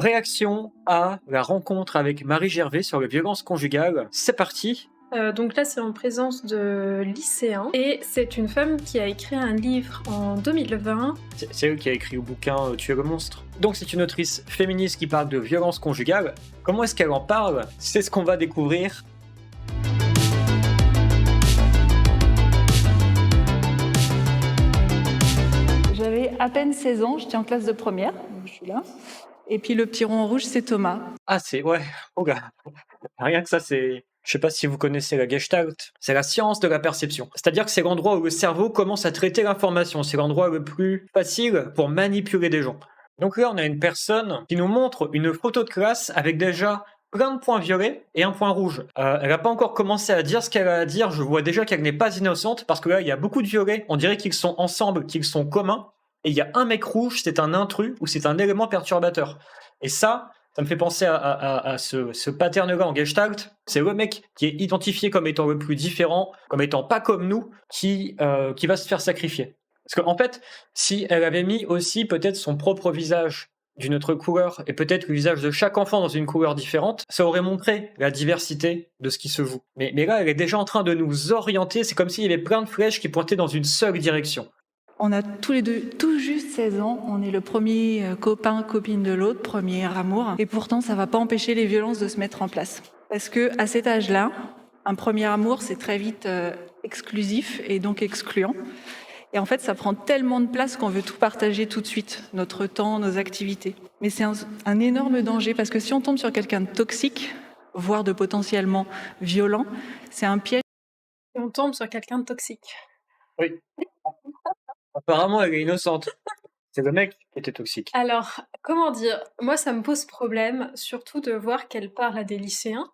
Réaction à la rencontre avec Marie Gervais sur les violences conjugales. C'est parti. Donc là, c'est en présence de lycéens et c'est une femme qui a écrit un livre en 2020. C'est elle qui a écrit le bouquin Tuer le monstre. Donc c'est une autrice féministe qui parle de violences conjugales. Comment est-ce qu'elle en parle? C'est ce qu'on va découvrir. J'avais à peine 16 ans, j'étais en classe de première, donc je suis là. Et puis le petit rond rouge, c'est Thomas. Ah c'est... ouais, oh gars. Rien que ça c'est... Je sais pas si vous connaissez la Gestalt, c'est la science de la perception. C'est-à-dire que c'est l'endroit où le cerveau commence à traiter l'information, c'est l'endroit le plus facile pour manipuler des gens. Donc là, on a une personne qui nous montre une photo de classe avec déjà plein de points violets et un point rouge. Elle n'a pas encore commencé à dire ce qu'elle a à dire, je vois déjà qu'elle n'est pas innocente, parce que là, il y a beaucoup de violets, on dirait qu'ils sont ensemble, qu'ils sont communs, et il y a un mec rouge, c'est un intrus, ou c'est un élément perturbateur. Et ça me fait penser à ce pattern-là en Gestalt. C'est le mec qui est identifié comme étant le plus différent, comme étant pas comme nous, qui va se faire sacrifier. Parce qu'en fait, si elle avait mis aussi peut-être son propre visage d'une autre couleur, et peut-être le visage de chaque enfant dans une couleur différente, ça aurait montré la diversité de ce qui se joue. Mais là, elle est déjà en train de nous orienter, c'est comme s'il y avait plein de flèches qui pointaient dans une seule direction. On a tous les deux tout juste 16 ans, on est le premier copain, copine de l'autre, premier amour. Et pourtant, ça va pas empêcher les violences de se mettre en place. Parce que à cet âge-là, un premier amour, c'est très vite exclusif et donc excluant. Et en fait, ça prend tellement de place qu'on veut tout partager tout de suite, notre temps, nos activités. Mais c'est un énorme danger parce que si on tombe sur quelqu'un de toxique, voire de potentiellement violent, c'est un piège. Et on tombe sur quelqu'un de toxique. Oui. Apparemment, elle est innocente. C'est le mec qui était toxique. Alors, comment dire? Moi, ça me pose problème, surtout de voir qu'elle parle à des lycéens.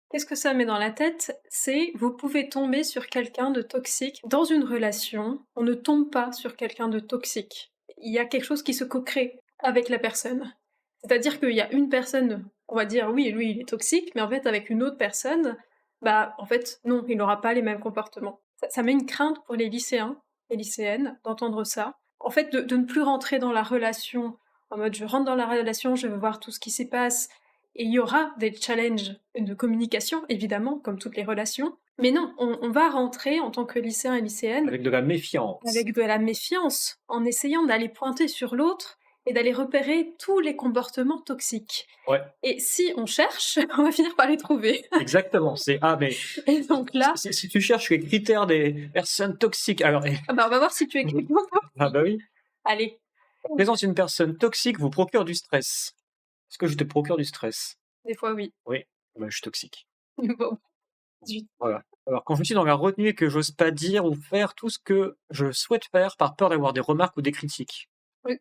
Qu'est-ce que ça met dans la tête? C'est vous pouvez tomber sur quelqu'un de toxique dans une relation. On ne tombe pas sur quelqu'un de toxique. Il y a quelque chose qui se co-crée avec la personne. C'est-à-dire qu'il y a une personne, on va dire oui, lui il est toxique, mais en fait avec une autre personne, bah en fait non, il n'aura pas les mêmes comportements. Ça met une crainte pour les lycéens et lycéennes d'entendre ça. En fait, de ne plus rentrer dans la relation en mode je rentre dans la relation, je veux voir tout ce qui s'y passe, et il y aura des challenges de communication, évidemment, comme toutes les relations. Mais non, on va rentrer en tant que lycéen et lycéenne Avec de la méfiance. avec de la méfiance, en essayant d'aller pointer sur l'autre et d'aller repérer tous les comportements toxiques. Ouais, Et si on cherche, on va finir par les trouver. exactement. C'est mais Et donc là, si tu cherches les critères des personnes toxiques, alors ah bah on va voir si tu es quelqu'un. ah bah oui. Allez. La présence d'une personne toxique vous procure du stress. Est-ce que je te procure du stress? Des fois, oui. Oui, bah, je suis toxique. Bon, zut. Voilà. Alors quand je suis dans la retenue et que j'ose pas dire ou faire tout ce que je souhaite faire par peur d'avoir des remarques ou des critiques. Oui.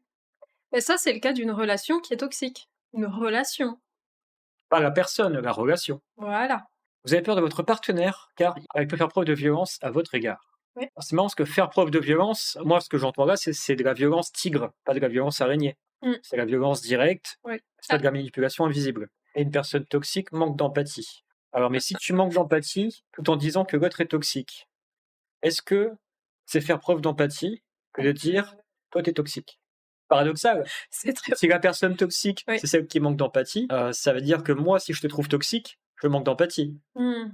Mais ça, c'est le cas d'une relation qui est toxique. Une relation. Pas la personne, la relation. Voilà. Vous avez peur de votre partenaire car il peut faire preuve de violence à votre égard. Oui. Alors, c'est marrant parce que faire preuve de violence, moi ce que j'entends là, c'est de la violence tigre, pas de la violence araignée. Mm. C'est la violence directe, Oui. c'est pas de la manipulation invisible. Et une personne toxique manque d'empathie. Alors mais si tu manques d'empathie tout en disant que l'autre est toxique, est-ce que c'est faire preuve d'empathie que de dire toi t'es toxique? Paradoxal. C'est très... Si la personne toxique, Oui. c'est celle qui manque d'empathie, ça veut dire que moi, si je te trouve toxique, je manque d'empathie. Mm.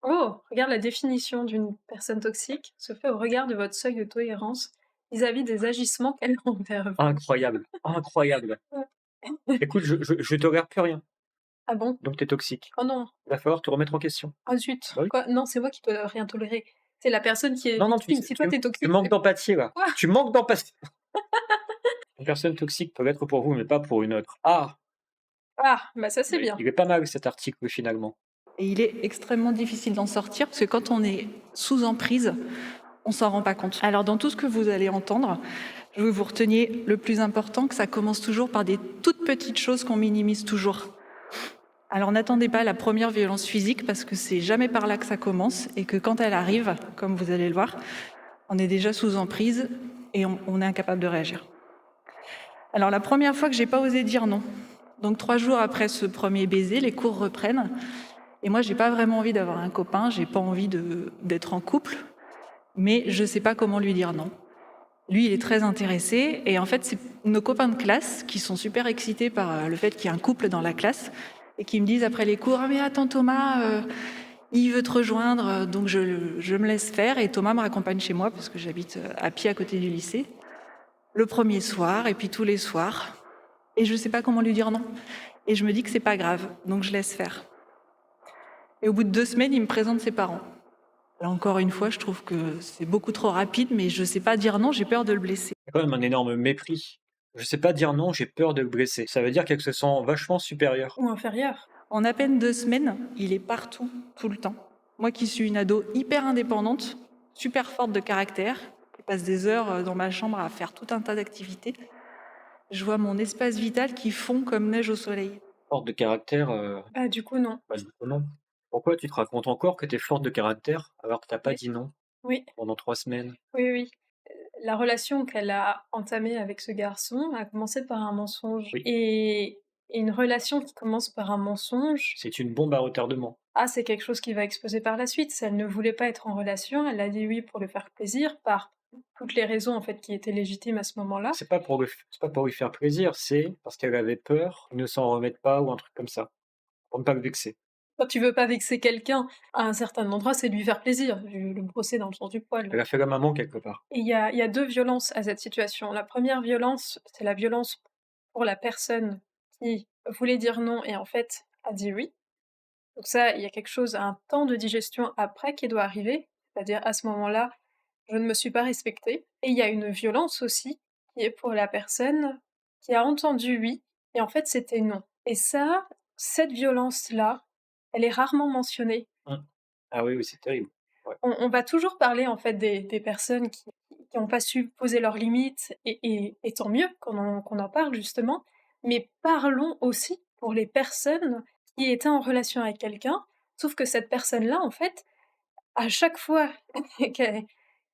Oh, regarde la définition d'une personne toxique se fait au regard de votre seuil de tolérance vis-à-vis des agissements qu'elle envers vous. Incroyable, incroyable. Ouais. Écoute, je tolère plus rien, Ah bon? donc t'es toxique. Oh non. Il va falloir te remettre en question. Ah zut. Bah oui. Quoi? Non, c'est moi qui dois rien tolérer. C'est la personne qui est Non, victime. Si toi t'es tu toxique, manques c'est... d'empathie là. Quoi? Tu manques d'empathie. Une personne toxique peut l'être pour vous, mais pas pour une autre. Ah, Ah, bah ça c'est bien. il est pas mal cet article finalement. Et il est extrêmement difficile d'en sortir parce que quand on est sous emprise, on s'en rend pas compte. Alors dans tout ce que vous allez entendre, je veux que vous reteniez le plus important, que ça commence toujours par des toutes petites choses qu'on minimise toujours. Alors n'attendez pas la première violence physique parce que c'est jamais par là que ça commence et que quand elle arrive, comme vous allez le voir, on est déjà sous emprise et on est incapable de réagir. Alors la première fois que j'ai pas osé dire non, donc 3 jours après ce premier baiser, les cours reprennent et moi j'ai pas vraiment envie d'avoir un copain, j'ai pas envie d'être en couple, mais je sais pas comment lui dire non. Lui, il est très intéressé. Et en fait, c'est nos copains de classe qui sont super excités par le fait qu'il y ait un couple dans la classe et qui me disent après les cours: ah mais attends Thomas, il veut te rejoindre. Donc je me laisse faire et Thomas me raccompagne chez moi parce que j'habite à pied à côté du lycée. Le premier soir et puis tous les soirs. Et je ne sais pas comment lui dire non. Et je me dis que c'est pas grave, donc je laisse faire. Et au bout de 2 semaines, il me présente ses parents. Là encore une fois, je trouve que c'est beaucoup trop rapide, mais je ne sais pas dire non, j'ai peur de le blesser. Il y a quand même un énorme mépris. Je sais pas dire non, j'ai peur de le blesser. Ça veut dire qu'elle se sent vachement supérieure. Ou inférieur. En à peine 2 semaines, il est partout, tout le temps. Moi qui suis une ado hyper indépendante, super forte de caractère, qui passe des heures dans ma chambre à faire tout un tas d'activités, je vois mon espace vital qui fond comme neige au soleil. Forte de caractère, Ah, du coup, non. bah, du coup, non. Pourquoi tu te racontes encore que t'es forte de caractère alors que t'as pas Oui. dit non Oui, pendant 3 semaines? oui, oui. La relation qu'elle a entamée avec ce garçon a commencé par un mensonge. Oui. Et une relation qui commence par un mensonge, C'est une bombe à retardement. c'est quelque chose qui va exploser par la suite. Si elle ne voulait pas être en relation, elle a dit oui pour lui faire plaisir, par toutes les raisons en fait qui étaient légitimes à ce moment-là. C'est pas pour lui faire plaisir, c'est parce qu'elle avait peur qu'il ne s'en remette pas ou un truc comme ça, pour ne pas le vexer. Quand tu veux pas vexer quelqu'un à un certain endroit, c'est lui faire plaisir, le brosser dans le sens du poil. Elle a fait la maman quelque part. Et il y a 2 violences à cette situation. La première violence, c'est la violence pour la personne qui voulait dire non et en fait a dit oui. Donc ça, il y a quelque chose, un temps de digestion après qui doit arriver, c'est-à-dire à ce moment-là, je ne me suis pas respectée. Et il y a une violence aussi qui est pour la personne qui a entendu oui et en fait c'était non. Et ça, cette violence-là, elle est rarement mentionnée. Mmh. Ah oui, oui, c'est terrible. Ouais. On va toujours parler en fait des personnes qui ont pas su poser leurs limites et tant mieux qu'on en parle justement, mais parlons aussi pour les personnes qui étaient en relation avec quelqu'un, sauf que cette personne-là, en fait, à chaque fois qu'elle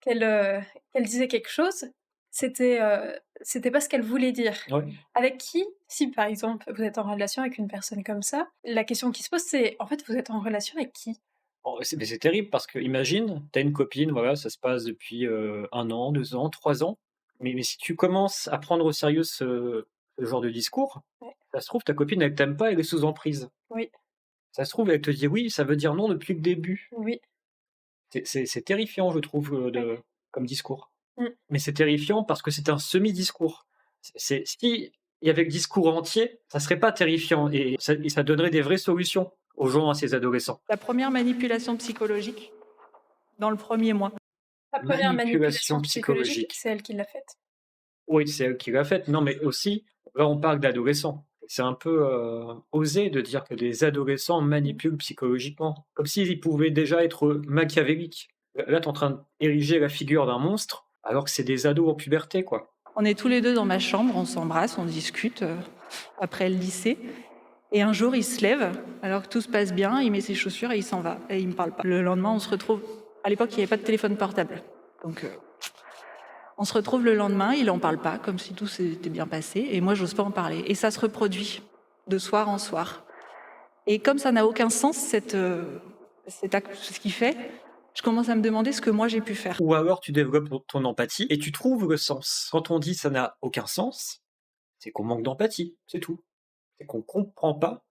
qu'elle, heu, qu'elle disait quelque chose, c'était pas ce qu'elle voulait dire. Ouais. Avec qui, si par exemple vous êtes en relation avec une personne comme ça, la question qui se pose c'est, en fait, vous êtes en relation avec qui? Oh, c'est terrible parce que imagine, tu as une copine, voilà, ça se passe depuis, 1 an, 2 ans, 3 ans, mais si tu commences à prendre au sérieux ce genre de discours, Ouais. ça se trouve ta copine elle t'aime pas, elle est sous emprise. Oui, Ça se trouve elle te dit oui, ça veut dire non depuis le début. oui, C'est terrifiant je trouve, oui. comme discours. Mmh. Mais c'est terrifiant parce que c'est un semi-discours. Si il y avait le discours entier, ça serait pas terrifiant et ça donnerait des vraies solutions aux gens, à ces adolescents. La première manipulation psychologique, dans le premier mois. La première Manipulation manipulation psychologique, psychologique. c'est elle qui l'a faite. Oui, c'est elle qui l'a faite. Non, mais aussi, là, on parle d'adolescents. C'est un peu, osé de dire que des adolescents manipulent psychologiquement, comme s'ils pouvaient déjà être machiavéliques. Là, tu es en train d'ériger la figure d'un monstre, alors que c'est des ados en puberté, quoi. On est tous les deux dans ma chambre, on s'embrasse, on discute après le lycée. Et un jour, il se lève, alors que tout se passe bien, il met ses chaussures et il s'en va. Et il me parle pas. Le lendemain, on se retrouve. À l'époque, il n'y avait pas de téléphone portable. Donc, on se retrouve le lendemain, il en parle pas, comme si tout s'était bien passé. Et moi, j'ose pas en parler. Et ça se reproduit de soir en soir. Et comme ça n'a aucun sens, ce qu'il fait, je commence à me demander ce que moi j'ai pu faire. Ou alors tu développes ton empathie et tu trouves le sens. Quand on dit ça n'a aucun sens, c'est qu'on manque d'empathie, c'est tout. C'est qu'on comprend pas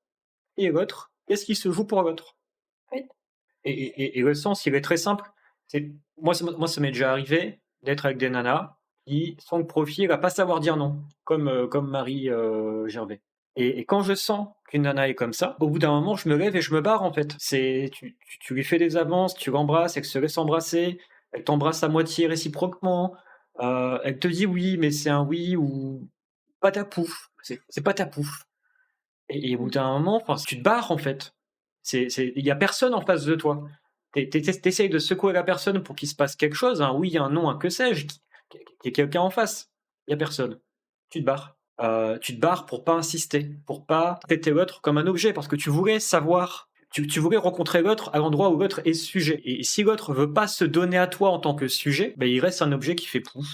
et l'autre, qu'est-ce qui se joue pour l'autre. Oui. Et le sens, il est très simple. Moi, ça m'est déjà arrivé d'être avec des nanas qui sont le profil à pas savoir dire non, comme Marie Gervais. Et quand je sens qu'une nana est comme ça, au bout d'un moment, je me lève et je me barre en fait. Tu lui fais des avances, tu l'embrasses, elle se laisse embrasser, elle t'embrasse à moitié réciproquement, elle te dit oui, mais c'est un oui ou pas ta pouf. C'est pas ta pouf. Et au bout d'un moment, enfin, tu te barres en fait. Il y a personne en face de toi. T'essayes de secouer la personne pour qu'il se passe quelque chose, un oui, un non, un que sais-je, qu'il y ait quelqu'un en face. Il y a personne. Tu te barres. Tu te barres pour pas insister, pour pas traiter l'autre comme un objet, parce que tu voulais savoir, tu voulais rencontrer l'autre à l'endroit où l'autre est sujet. Et si l'autre veut pas se donner à toi en tant que sujet, ben il reste un objet qui fait pouf.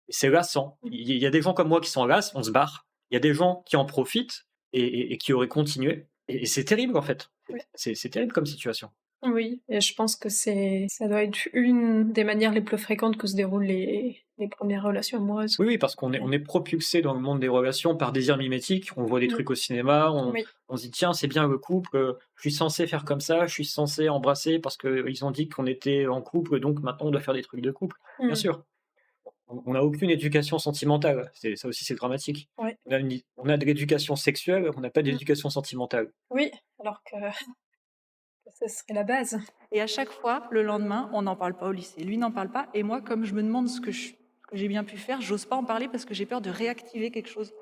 Et c'est lassant. Il y a des gens comme moi qui sont lasses, on se barre. Il y a des gens qui en profitent et qui auraient continué. Et c'est terrible en fait. Oui. C'est terrible comme situation. Oui, et je pense que ça doit être une des manières les plus fréquentes que se déroulent les premières relations amoureuses. Oui, oui, parce qu'on est propulsé dans le monde des relations par désir mimétique. On voit des Mmh. trucs au cinéma, Oui. on se dit: «Tiens, c'est bien le couple, je suis censé faire comme ça, je suis censé embrasser parce qu'ils ont dit qu'on était en couple, donc maintenant on doit faire des trucs de couple». Bien Mmh. sûr, on n'a aucune éducation sentimentale, c'est ça aussi, c'est dramatique. Ouais. On a de l'éducation sexuelle, on n'a pas Mmh. d'éducation sentimentale. Oui, alors que ce serait la base. Et à chaque fois, le lendemain, on n'en parle pas au lycée. Lui n'en parle pas. Et moi, comme je me demande ce que j'ai bien pu faire, j'ose pas en parler parce que j'ai peur de réactiver quelque chose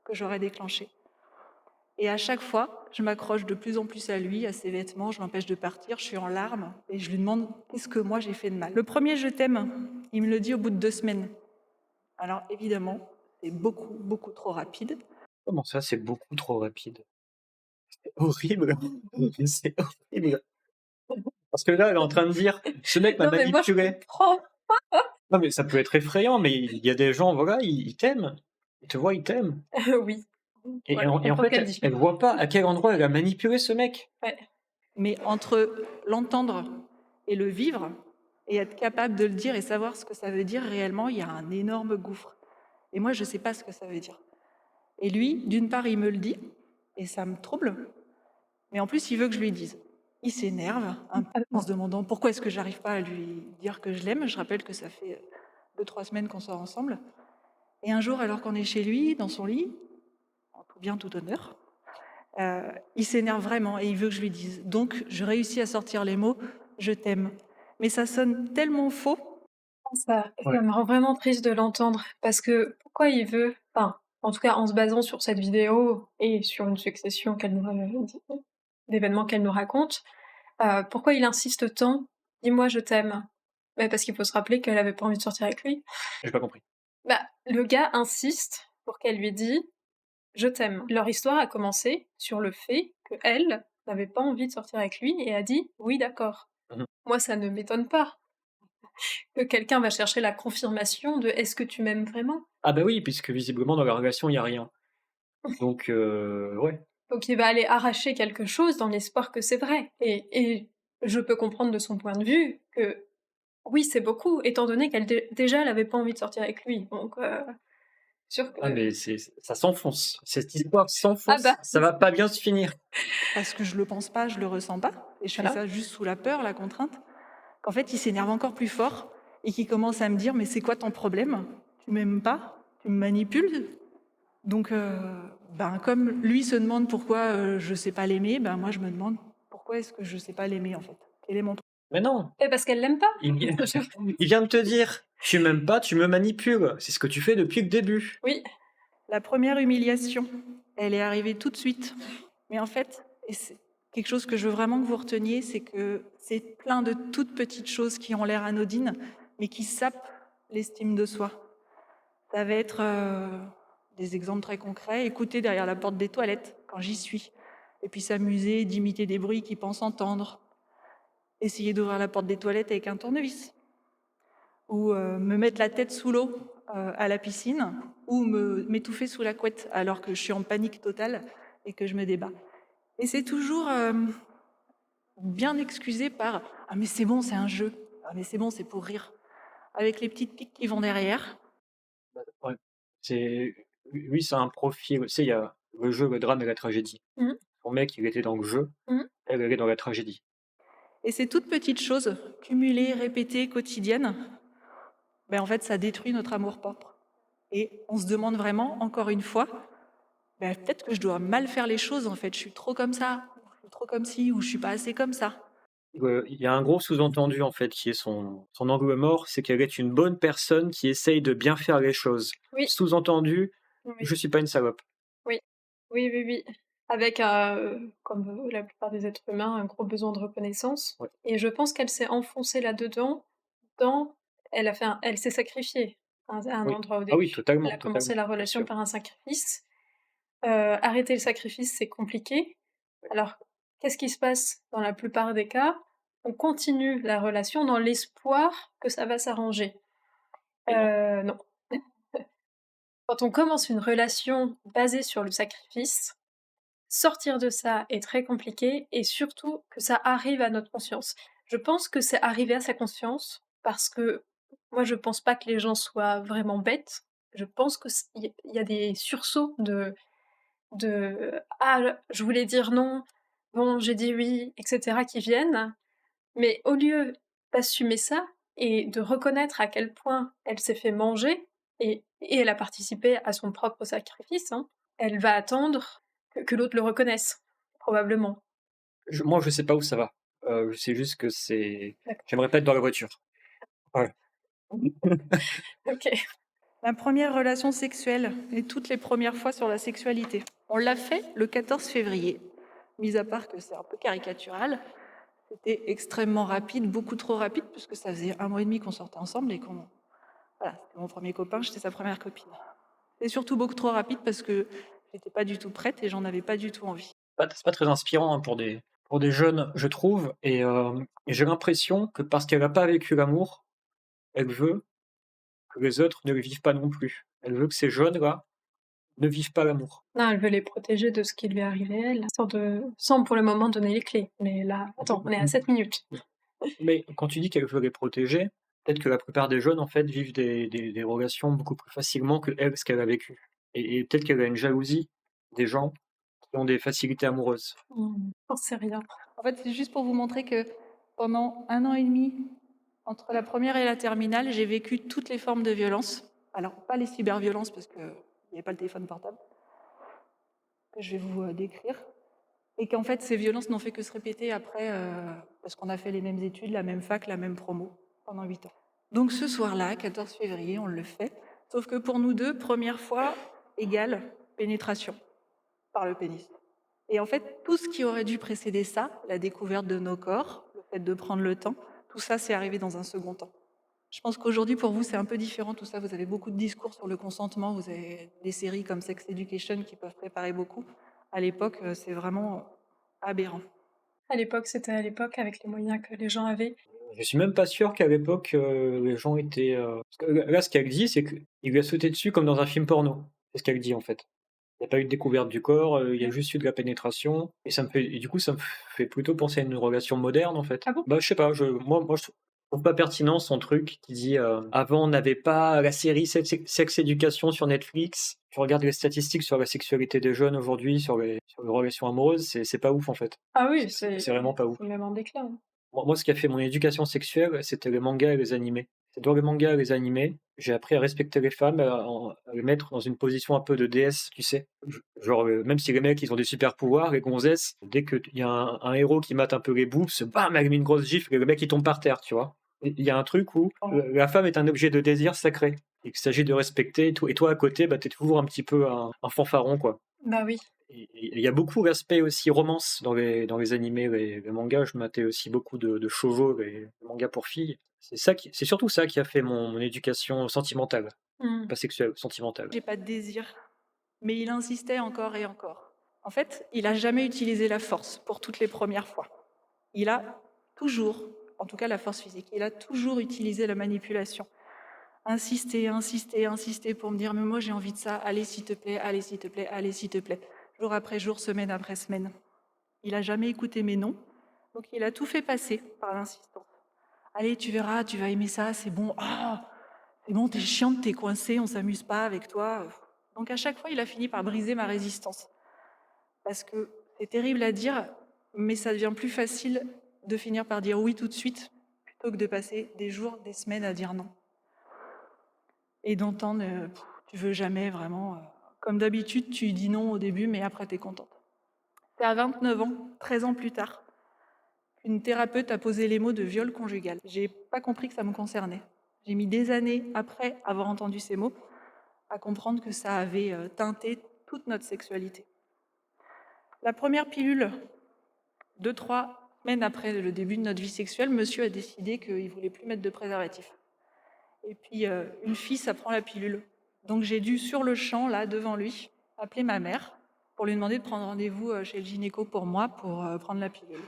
que j'aurais déclenché. Et à chaque fois, je m'accroche de plus en plus à lui, à ses vêtements, je l'empêche de partir, je suis en larmes et je lui demande qu'est-ce que moi j'ai fait de mal. Le premier je t'aime, il me le dit au bout de 2 semaines. Alors évidemment, c'est beaucoup, beaucoup trop rapide. Comment ça, c'est beaucoup trop rapide? C'est horrible, c'est horrible. Parce que là, elle est en train de dire: «Ce mec m'a Non, mais moi, je manipulé». comprends. Non, mais ça peut être effrayant, mais il y a des gens, voilà, ils t'aiment. Ils te voient, ils t'aiment. Oui. Et Voilà, je en comprends ce fait, qu'elle dit. elle voit pas à quel endroit elle a manipulé ce mec. Ouais. Mais entre l'entendre et le vivre, et être capable de le dire et savoir ce que ça veut dire réellement, il y a un énorme gouffre. Et moi, je ne sais pas ce que ça veut dire. Et lui, d'une part, il me le dit, et ça me trouble, mais en plus, il veut que je lui dise. Il s'énerve un peu en se demandant pourquoi est-ce que j'arrive pas à lui dire que je l'aime. Je rappelle que ça fait 2-3 semaines qu'on sort ensemble. Et un jour, alors qu'on est chez lui, dans son lit, en tout bien, tout honneur, il s'énerve vraiment et il veut que je lui dise. Donc, je réussis à sortir les mots « je t'aime ». Mais ça sonne tellement faux. Ça Ouais. me rend vraiment triste de l'entendre parce que pourquoi il veut, enfin, en tout cas en se basant sur cette vidéo et sur une succession d'événements qu'elle nous raconte, pourquoi il insiste tant? «Dis-moi je t'aime». Bah, parce qu'il faut se rappeler qu'elle avait pas envie de sortir avec lui. J'ai pas compris. Bah, le gars insiste pour qu'elle lui dise «je t'aime». Leur histoire a commencé sur le fait qu'elle n'avait pas envie de sortir avec lui et a dit: «Oui, d'accord». Mmh. Moi, ça ne m'étonne pas que quelqu'un va chercher la confirmation de «Est-ce que tu m'aimes vraiment?» Ah bah oui, puisque visiblement dans la relation, il y a rien. Donc ouais. Donc il va aller arracher quelque chose dans l'espoir que c'est vrai et je peux comprendre de son point de vue que oui, c'est beaucoup, étant donné qu'elle déjà elle avait pas envie de sortir avec lui, donc sûr Ah que mais ça s'enfonce. Cette histoire ah s'enfonce, bah, ça va pas bien se finir. Parce que je le pense pas, je le ressens pas. Et je fais voilà. ça juste sous la peur, la contrainte. Qu'en fait, il s'énerve encore plus fort et qu'il commence à me dire « mais c'est quoi ton problème? Tu m'aimes pas? Tu me manipules ?» Donc, ben, comme lui se demande pourquoi je sais pas l'aimer, ben moi je me demande pourquoi est-ce que je sais pas l'aimer en fait. Quel est mon problème? Mais non, Et parce qu'elle l'aime pas. il vient il vient de te dire: «Tu m'aimes pas, tu me manipules». C'est ce que tu fais depuis le début. Oui, La première humiliation, elle est arrivée tout de suite. Mais en fait, et c'est quelque chose que je veux vraiment que vous reteniez, c'est que c'est plein de toutes petites choses qui ont l'air anodines, mais qui sapent l'estime de soi. Ça va être des exemples très concrets, écouter derrière la porte des toilettes quand j'y suis, et puis s'amuser d'imiter des bruits qu'ils pensent entendre, essayer d'ouvrir la porte des toilettes avec un tournevis, ou me mettre la tête sous l'eau à la piscine, ou m'étouffer sous la couette alors que je suis en panique totale et que je me débat. Et c'est toujours bien excusé par « Ah mais c'est bon, c'est un jeu. Ah mais c'est bon, c'est pour rire ». Avec les petites piques qui vont derrière. Ouais. C'est lui, c'est un profil, tu sais, il y a le jeu, le drame et la tragédie. mmh, Son mec, il était dans le jeu, mmh, elle est dans la tragédie. Et ces toutes petites choses, cumulées, répétées, quotidiennes, ben en fait, ça détruit notre amour-propre. Et on se demande vraiment, encore une fois, ben peut-être que je dois mal faire les choses, en fait. Je suis trop comme ça, ou je suis trop comme ci, ou je suis pas assez comme ça. Il y a un gros sous-entendu, en fait, qui est son angle mort, c'est qu'elle est une bonne personne qui essaye de bien faire les choses. oui, Sous-entendu: oui, «Je suis pas une salope». oui, oui, oui, oui. Avec, comme, la plupart des êtres humains, un gros besoin de reconnaissance Ouais. et je pense qu'elle s'est enfoncée là-dedans dans elle s'est sacrifiée à un Oui. endroit au Ah oui, début. Elle totalement, a commencé totalement, la bien relation sûr. par un sacrifice. Arrêter le sacrifice, c'est compliqué. Alors, qu'est-ce qui se passe dans la plupart des cas? On continue la relation dans l'espoir que ça va s'arranger. Et non. Non. Quand on commence une relation basée sur le sacrifice, sortir de ça est très compliqué et surtout que ça arrive à notre conscience. Je pense que c'est arrivé à sa conscience parce que Moi, je pense pas que les gens soient vraiment bêtes. Je pense que il y a des sursauts de ah, je voulais dire non, bon, j'ai dit oui, etc. qui viennent, mais au lieu d'assumer ça et de reconnaître à quel point elle s'est fait manger et elle a participé à son propre sacrifice, hein, elle va attendre que l'autre le reconnaisse, probablement. Moi, je sais pas où ça va. Je sais juste que D'accord. j'aimerais pas être dans la voiture. Ouais. Ok. La première relation sexuelle et toutes les premières fois sur la sexualité. On l'a fait le 14 février, mis à part que c'est un peu caricatural. C'était extrêmement rapide, beaucoup trop rapide, puisque ça faisait 1 mois et demi qu'on sortait ensemble et qu'on... Voilà, c'était mon premier copain, j'étais sa première copine. C'est surtout beaucoup trop rapide parce que j'étais pas du tout prête et j'en avais pas du tout envie. C'est pas très inspirant, hein, pour des jeunes, je trouve, et j'ai l'impression que parce qu'elle a pas vécu l'amour, elle veut que les autres ne le vivent pas non plus. Elle veut que ces jeunes-là ne vivent pas l'amour. Non, elle veut les protéger de ce qui lui est arrivé à elle, sans pour le moment donner les clés. Mais là, attends, on est à 7 minutes. Mais quand tu dis qu'elle veut les protéger, peut-être que la plupart des jeunes, en fait, vivent des relations beaucoup plus facilement qu'elle, ce qu'elle a vécu. Et peut-être qu'elle a une jalousie des gens qui ont des facilités amoureuses. J'en sais rien. En fait, c'est juste pour vous montrer que pendant 1 an et demi, entre la première et la terminale, j'ai vécu toutes les formes de violence. Alors, pas les cyberviolences, parce qu'il n'y avait pas le téléphone portable, que je vais vous décrire. Et qu'en fait, ces violences n'ont fait que se répéter après, parce qu'on a fait les mêmes études, la même fac, la même promo, pendant 8 ans. Donc ce soir-là, 14 février, on le fait. Sauf que pour nous deux, première fois égale pénétration par le pénis. Et en fait, tout ce qui aurait dû précéder ça, la découverte de nos corps, le fait de prendre le temps, tout ça, c'est arrivé dans un second temps. Je pense qu'aujourd'hui, pour vous, c'est un peu différent tout ça. Vous avez beaucoup de discours sur le consentement, vous avez des séries comme Sex Education qui peuvent préparer beaucoup. À l'époque, c'est vraiment aberrant. À l'époque, c'était à l'époque avec les moyens que les gens avaient. Je suis même pas sûr qu'à l'époque, les gens étaient, parce que là, ce qu'elle dit, c'est qu'il lui a sauté dessus comme dans un film porno. C'est ce qu'elle dit, en fait. Il y a pas eu de découverte du corps, il y a juste eu de la pénétration et du coup, ça me fait plutôt penser à une relation moderne, en fait. Ah bon? Bah, je sais pas, moi, je trouve pas pertinent son truc qui dit, «Avant, on n'avait pas la série Sex Education sur Netflix». Tu regardes les statistiques sur la sexualité des jeunes aujourd'hui, sur les relations amoureuses, c'est pas ouf, en fait. Ah oui, C'est vraiment pas ouf. c'est même en déclin. Moi, ce qui a fait mon éducation sexuelle, c'était les mangas et les animés. C'est dans les mangas et les animés, j'ai appris à respecter les femmes, à les mettre dans une position un peu de déesse, tu sais? Genre, même si les mecs, ils ont des super pouvoirs, les gonzesses, dès qu'il y a un héros qui mate un peu les boobs, bam! Elle met une grosse gifle et le mec, il tombe par terre, tu vois? Et il y a un truc où la femme est un objet de désir sacré et qu'il s'agit de respecter et toi, à côté, bah, tu es toujours un petit peu un fanfaron, quoi. Bah oui. Et il y a beaucoup l'aspect aussi romance dans les animés, les mangas. Je matais aussi beaucoup de shoujo, les mangas pour filles. C'est surtout ça qui a fait mon éducation sentimentale, Mmh. pas sexuelle, sentimentale. J'ai pas de désir, mais il insistait encore et encore. En fait, il a jamais utilisé la force pour toutes les premières fois. Il a toujours, en tout cas la force physique, il a toujours utilisé la manipulation. Insister, insister, insister pour me dire mais moi j'ai envie de ça, allez s'il te plaît, allez s'il te plaît, allez s'il te plaît. Jour après jour, semaine après semaine. Il a jamais écouté mes non, donc il a tout fait passer par l'insistance. Allez, tu verras, tu vas aimer ça, c'est bon. Ah, c'est bon, t'es chiante, t'es coincée, on s'amuse pas avec toi. Donc à chaque fois, il a fini par briser ma résistance. Parce que c'est terrible à dire, mais ça devient plus facile de finir par dire oui tout de suite, plutôt que de passer des jours, des semaines à dire non. Et d'entendre, tu veux jamais vraiment. Comme d'habitude, tu dis non au début, mais après, tu es contente. C'est à 29 ans, 13 ans plus tard, qu'une thérapeute a posé les mots de viol conjugal. J'ai pas compris que ça me concernait. J'ai mis des années après avoir entendu ces mots à comprendre que ça avait teinté toute notre sexualité. La première pilule, 2-3 semaines après le début de notre vie sexuelle, monsieur a décidé qu'il voulait plus mettre de préservatif. Et puis, une fille, ça prend la pilule. Donc j'ai dû, sur le champ, là, devant lui, appeler ma mère pour lui demander de prendre rendez-vous chez le gynéco pour moi, pour prendre la pilule.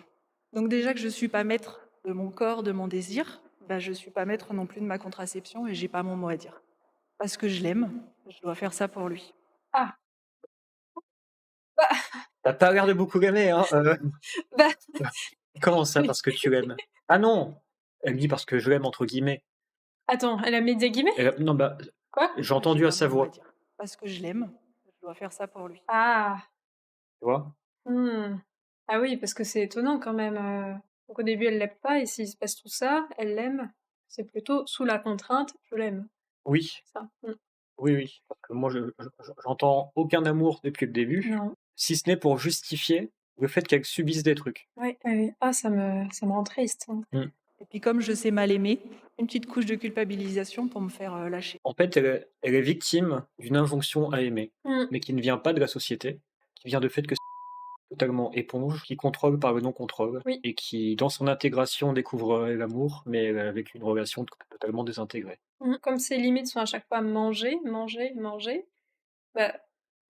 Donc déjà que je ne suis pas maître de mon corps, de mon désir, bah, je ne suis pas maître non plus de ma contraception et j'ai pas mon mot à dire. Parce que je l'aime, je dois faire ça pour lui. Ah. T'as pas l'air de beaucoup l'aimer, hein? Bah, Comment ça, oui. parce que tu l'aimes? Ah non! Elle dit parce que je l'aime entre guillemets. Attends, elle a mis des guillemets? Non, bah, Quoi? j'ai Je sais entendu à pas, sa moi, on va voix, dire. Parce que je l'aime, je dois faire ça pour lui. Ah! tu vois? Mmh. Ah oui, parce que c'est étonnant quand même, donc au début elle l'aime pas et s'il se passe tout ça, elle l'aime. C'est plutôt sous la contrainte, je l'aime, Oui, ça. Mmh. oui, oui, parce que moi j'entends aucun amour depuis le début, Non. si ce n'est pour justifier le fait qu'elle subisse des trucs. Oui, oui, oui. Ah ça me rend triste, hein. Mmh. Et puis comme je sais mal aimer, une petite couche de culpabilisation pour me faire lâcher. En fait, elle est victime d'une injonction à aimer, Mmh. mais qui ne vient pas de la société, qui vient du fait que c'est totalement éponge, qui contrôle par le non-contrôle Oui. et qui, dans son intégration, découvre l'amour, mais avec une relation totalement désintégrée. Mmh. Comme ses limites sont à chaque fois manger, manger, manger, bah,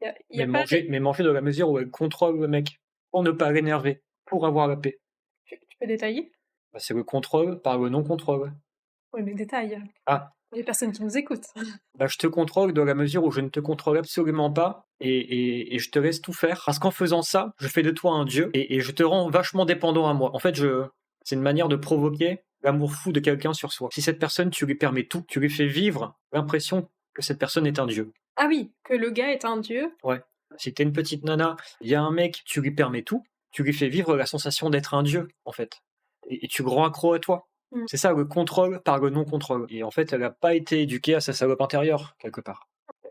il y a pas de Mais manger dans la mesure où elle contrôle le mec, pour ne pas l'énerver, pour avoir la paix. tu peux détailler? Bah, c'est le contrôle par le non-contrôle. Oui, mais détaille, Ah, pour les personnes qui nous écoutent. bah, je te contrôle dans la mesure où je ne te contrôle absolument pas et je te laisse tout faire. Parce qu'en faisant ça, je fais de toi un dieu et je te rends vachement dépendant à moi. En fait, c'est une manière de provoquer l'amour fou de quelqu'un sur soi. Si cette personne, tu lui permets tout, tu lui fais vivre l'impression que cette personne est un dieu. Ah oui, que le gars est un dieu. Ouais. Si t'es une petite nana, il y a un mec, tu lui permets tout, tu lui fais vivre la sensation d'être un dieu, en fait. Et tu le rends accro à toi. Mmh. C'est ça, le contrôle par le non-contrôle. Et en fait, elle n'a pas été éduquée à sa salope intérieure, quelque part.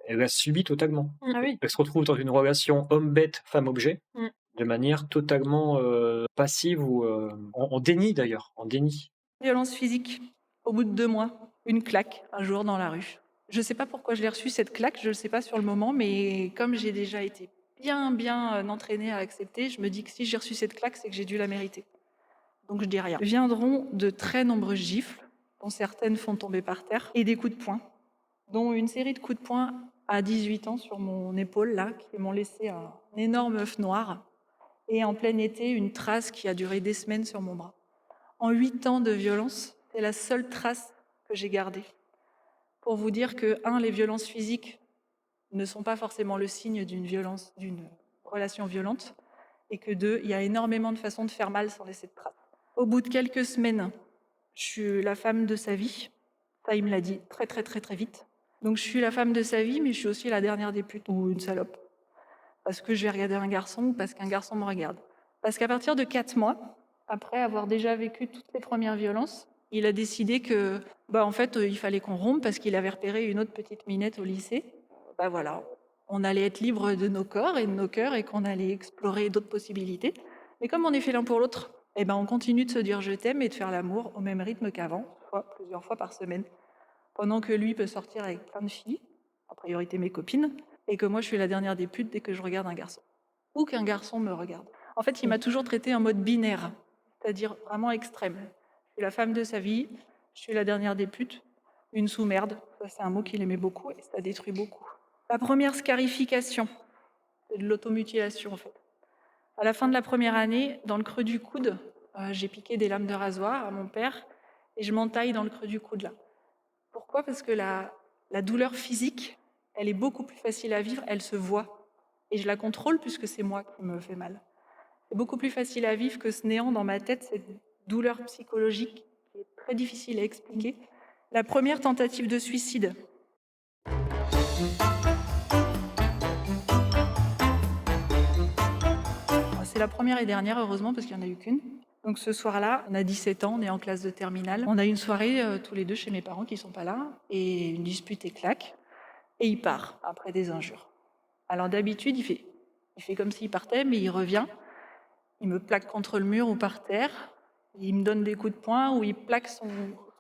Elle l'a subi totalement. Ah oui. Elle se retrouve dans une relation homme-bête, femme-objet, Mmh. de manière totalement passive ou en déni d'ailleurs, en déni. Violence physique, au bout de 2 mois, une claque, un jour dans la rue. Je ne sais pas pourquoi je l'ai reçue cette claque, je ne le sais pas sur le moment, mais comme j'ai déjà été bien entraînée à accepter, je me dis que si j'ai reçu cette claque, c'est que j'ai dû la mériter. Donc je dis rien. Viendront de très nombreuses gifles, dont certaines font tomber par terre, et des coups de poing, dont une série de coups de poing à 18 ans sur mon épaule, là, qui m'ont laissé un énorme œuf noir, et en plein été, une trace qui a duré des semaines sur mon bras. En 8 ans de violence, c'est la seule trace que j'ai gardée. Pour vous dire que, les violences physiques ne sont pas forcément le signe d'une relation violente, et que 2, il y a énormément de façons de faire mal sans laisser de traces. Au bout de quelques semaines, je suis la femme de sa vie. Ça, il me l'a dit très, très, très, très vite. Donc, je suis la femme de sa vie, mais je suis aussi la dernière des putes ou une salope. Parce que je vais regarder un garçon ou parce qu'un garçon me regarde. Parce qu'à partir de 4 mois, après avoir déjà vécu toutes les premières violences, il a décidé que, en fait, il fallait qu'on rompe parce qu'il avait repéré une autre petite minette au lycée. Voilà, on allait être libre de nos corps et de nos cœurs et qu'on allait explorer d'autres possibilités. Mais comme on est fait l'un pour l'autre, on continue de se dire je t'aime et de faire l'amour au même rythme qu'avant, plusieurs fois par semaine. Pendant que lui peut sortir avec plein de filles, en priorité mes copines, et que moi je suis la dernière des putes dès que je regarde un garçon. Ou qu'un garçon me regarde. En fait, il m'a toujours traité en mode binaire, c'est-à-dire vraiment extrême. Je suis la femme de sa vie, je suis la dernière des putes, une sous-merde. Ça, c'est un mot qu'il aimait beaucoup et ça détruit beaucoup. La première scarification, c'est de l'automutilation en fait. À la fin de la première année, dans le creux du coude, j'ai piqué des lames de rasoir à mon père et je m'entaille dans le creux du coude là. Pourquoi? Parce que la douleur physique, elle est beaucoup plus facile à vivre, elle se voit. Et je la contrôle puisque c'est moi qui me fais mal. C'est beaucoup plus facile à vivre que ce néant dans ma tête, cette douleur psychologique qui est très difficile à expliquer. La première tentative de suicide. C'est la première et dernière, heureusement, parce qu'il n'y en a eu qu'une. Donc ce soir-là, on a 17 ans, on est en classe de terminale. On a une soirée tous les deux chez mes parents qui ne sont pas là, et une dispute éclate, et il part après des injures. Alors d'habitude, il fait comme s'il partait, mais il revient, il me plaque contre le mur ou par terre, il me donne des coups de poing, ou il plaque son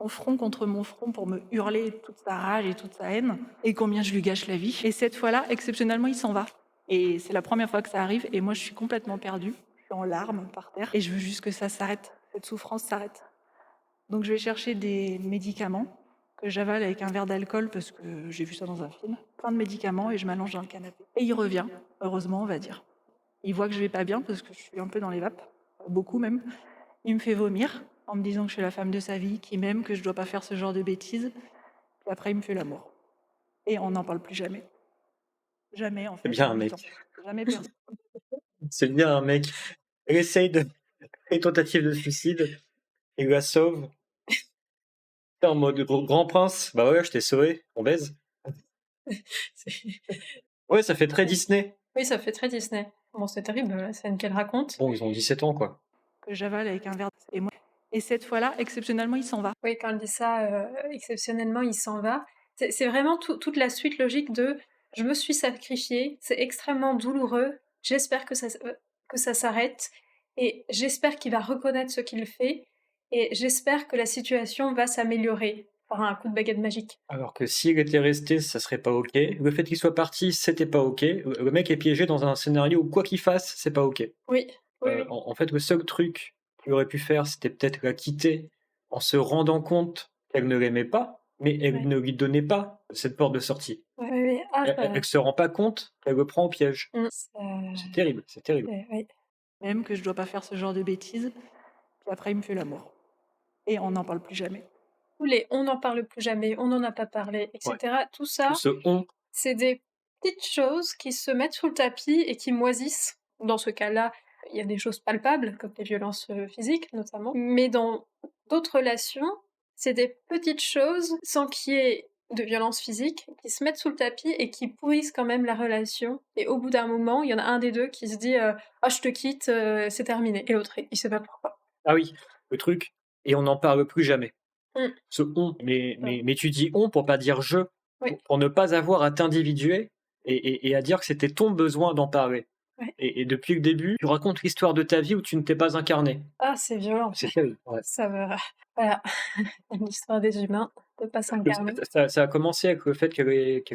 front contre mon front pour me hurler toute sa rage et toute sa haine, et combien je lui gâche la vie. Et cette fois-là, exceptionnellement, il s'en va. Et c'est la première fois que ça arrive, et moi je suis complètement perdue. Je suis en larmes par terre, et je veux juste que ça s'arrête, cette souffrance s'arrête. Donc je vais chercher des médicaments que j'avale avec un verre d'alcool parce que j'ai vu ça dans un film. Plein de médicaments et je m'allonge dans le canapé. Et il revient, heureusement on va dire. Il voit que je vais pas bien parce que je suis un peu dans les vapes, beaucoup même. Il me fait vomir en me disant que je suis la femme de sa vie, qu'il m'aime, que je dois pas faire ce genre de bêtises. Puis après il me fait l'amour. Et on n'en parle plus jamais. Jamais en fait. C'est bien un 8 mec. ans. Jamais personne. C'est bien un mec. Elle essaye de faire une tentative de suicide et la sauve. T'es en mode grand prince. Bah ouais, je t'ai sauvé. On baise. C'est- Ouais, ça fait très Disney. Oui, ça fait très Disney. Bon, c'est terrible, la scène qu'elle raconte. Bon, ils ont 17 ans, quoi. Que j'avale avec un verre. Et cette fois-là, exceptionnellement, il s'en va. Oui, quand elle dit ça, exceptionnellement, il s'en va. C'est vraiment toute la suite logique de je me suis sacrifiée, c'est extrêmement douloureux, j'espère que ça s'arrête, et j'espère qu'il va reconnaître ce qu'il fait, et j'espère que la situation va s'améliorer par un coup de baguette magique. Alors que s'il était resté, ça serait pas OK. Le fait qu'il soit parti, c'était pas OK. Le mec est piégé dans un scénario où quoi qu'il fasse, c'est pas OK. Oui, oui, oui. En fait, le seul truc qu'il aurait pu faire, c'était peut-être la quitter en se rendant compte qu'elle ne l'aimait pas, mais elle Ouais. ne lui donnait pas cette porte de sortie. Ouais, ouais, ouais. Ah, Elle se rend pas compte qu'elle le prend au piège. ça- C'est terrible, c'est terrible. oui. Même que je dois pas faire ce genre de bêtises. Puis après, il me fait l'amour. Et on n'en parle plus jamais. Tous les on n'en parle plus jamais, on n'en a pas parlé, etc. Tout ça, Tout ce on, c'est des petites choses qui se mettent sous le tapis et qui moisissent. Dans ce cas-là, il y a des choses palpables, comme les violences physiques notamment. Mais dans d'autres relations, c'est des petites choses, sans qu'il y ait de violence physique, qui se mettent sous le tapis et qui pourrissent quand même la relation. Et au bout d'un moment, il y en a un des deux qui se dit ah, je te quitte, c'est terminé. Et l'autre, il sait pas pourquoi. ah oui, le truc, et on n'en parle plus jamais. Mm. Ce on, mais tu dis on pour pas dire je, Oui. pour ne pas avoir à t'individuer et à dire que c'était ton besoin d'en parler. Ouais. Et depuis le début, tu racontes l'histoire de ta vie où tu ne t'es pas incarné. Ah, c'est violent. C'est terrible. Ouais. Ça me... Voilà, l'histoire des humains, de pas s'incarner. Ça a commencé avec le fait qu'elle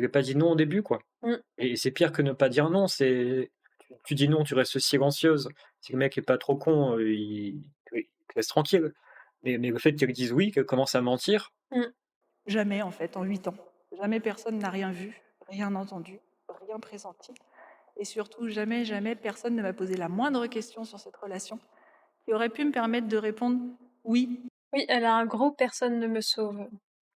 ait pas dit non au début, quoi. Mm. Et c'est pire que ne pas dire non. Tu dis non, tu restes silencieuse. Si le mec est pas trop con, il te laisse tranquille. Mais le fait qu'elle dise oui, qu'elle commence à mentir, Jamais, en fait, en 8 ans. Jamais personne n'a rien vu, rien entendu, rien pressenti. Et surtout, jamais, jamais personne ne m'a posé la moindre question sur cette relation qui aurait pu me permettre de répondre oui. Oui, elle a un gros personne ne me sauve.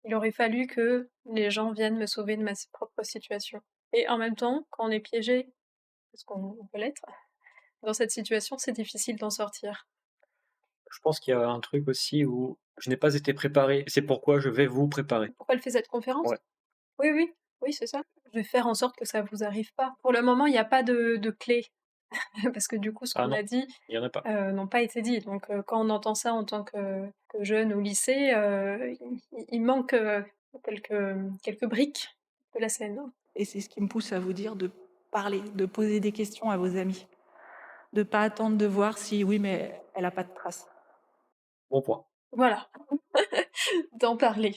Il aurait fallu que les gens viennent me sauver de ma propre situation. Et en même temps, quand on est piégé, parce qu'on peut l'être, dans cette situation, c'est difficile d'en sortir. je pense qu'il y a un truc aussi où je n'ai pas été préparé. C'est pourquoi je vais vous préparer. Pourquoi elle fait cette conférence? Ouais. Oui, oui, oui, c'est ça. Je vais faire en sorte que ça vous arrive pas. Pour le moment, il n'y a pas de clé. Parce que du coup, ce Ah qu'on non, a dit il y en a pas. n'ont pas été dit. Donc, quand on entend ça en tant que jeune au lycée, il manque quelques briques de la scène. Et c'est ce qui me pousse à vous dire de parler, de poser des questions à vos amis. De ne pas attendre de voir si oui, mais elle n'a pas de traces. Bon point. Voilà, d'en parler.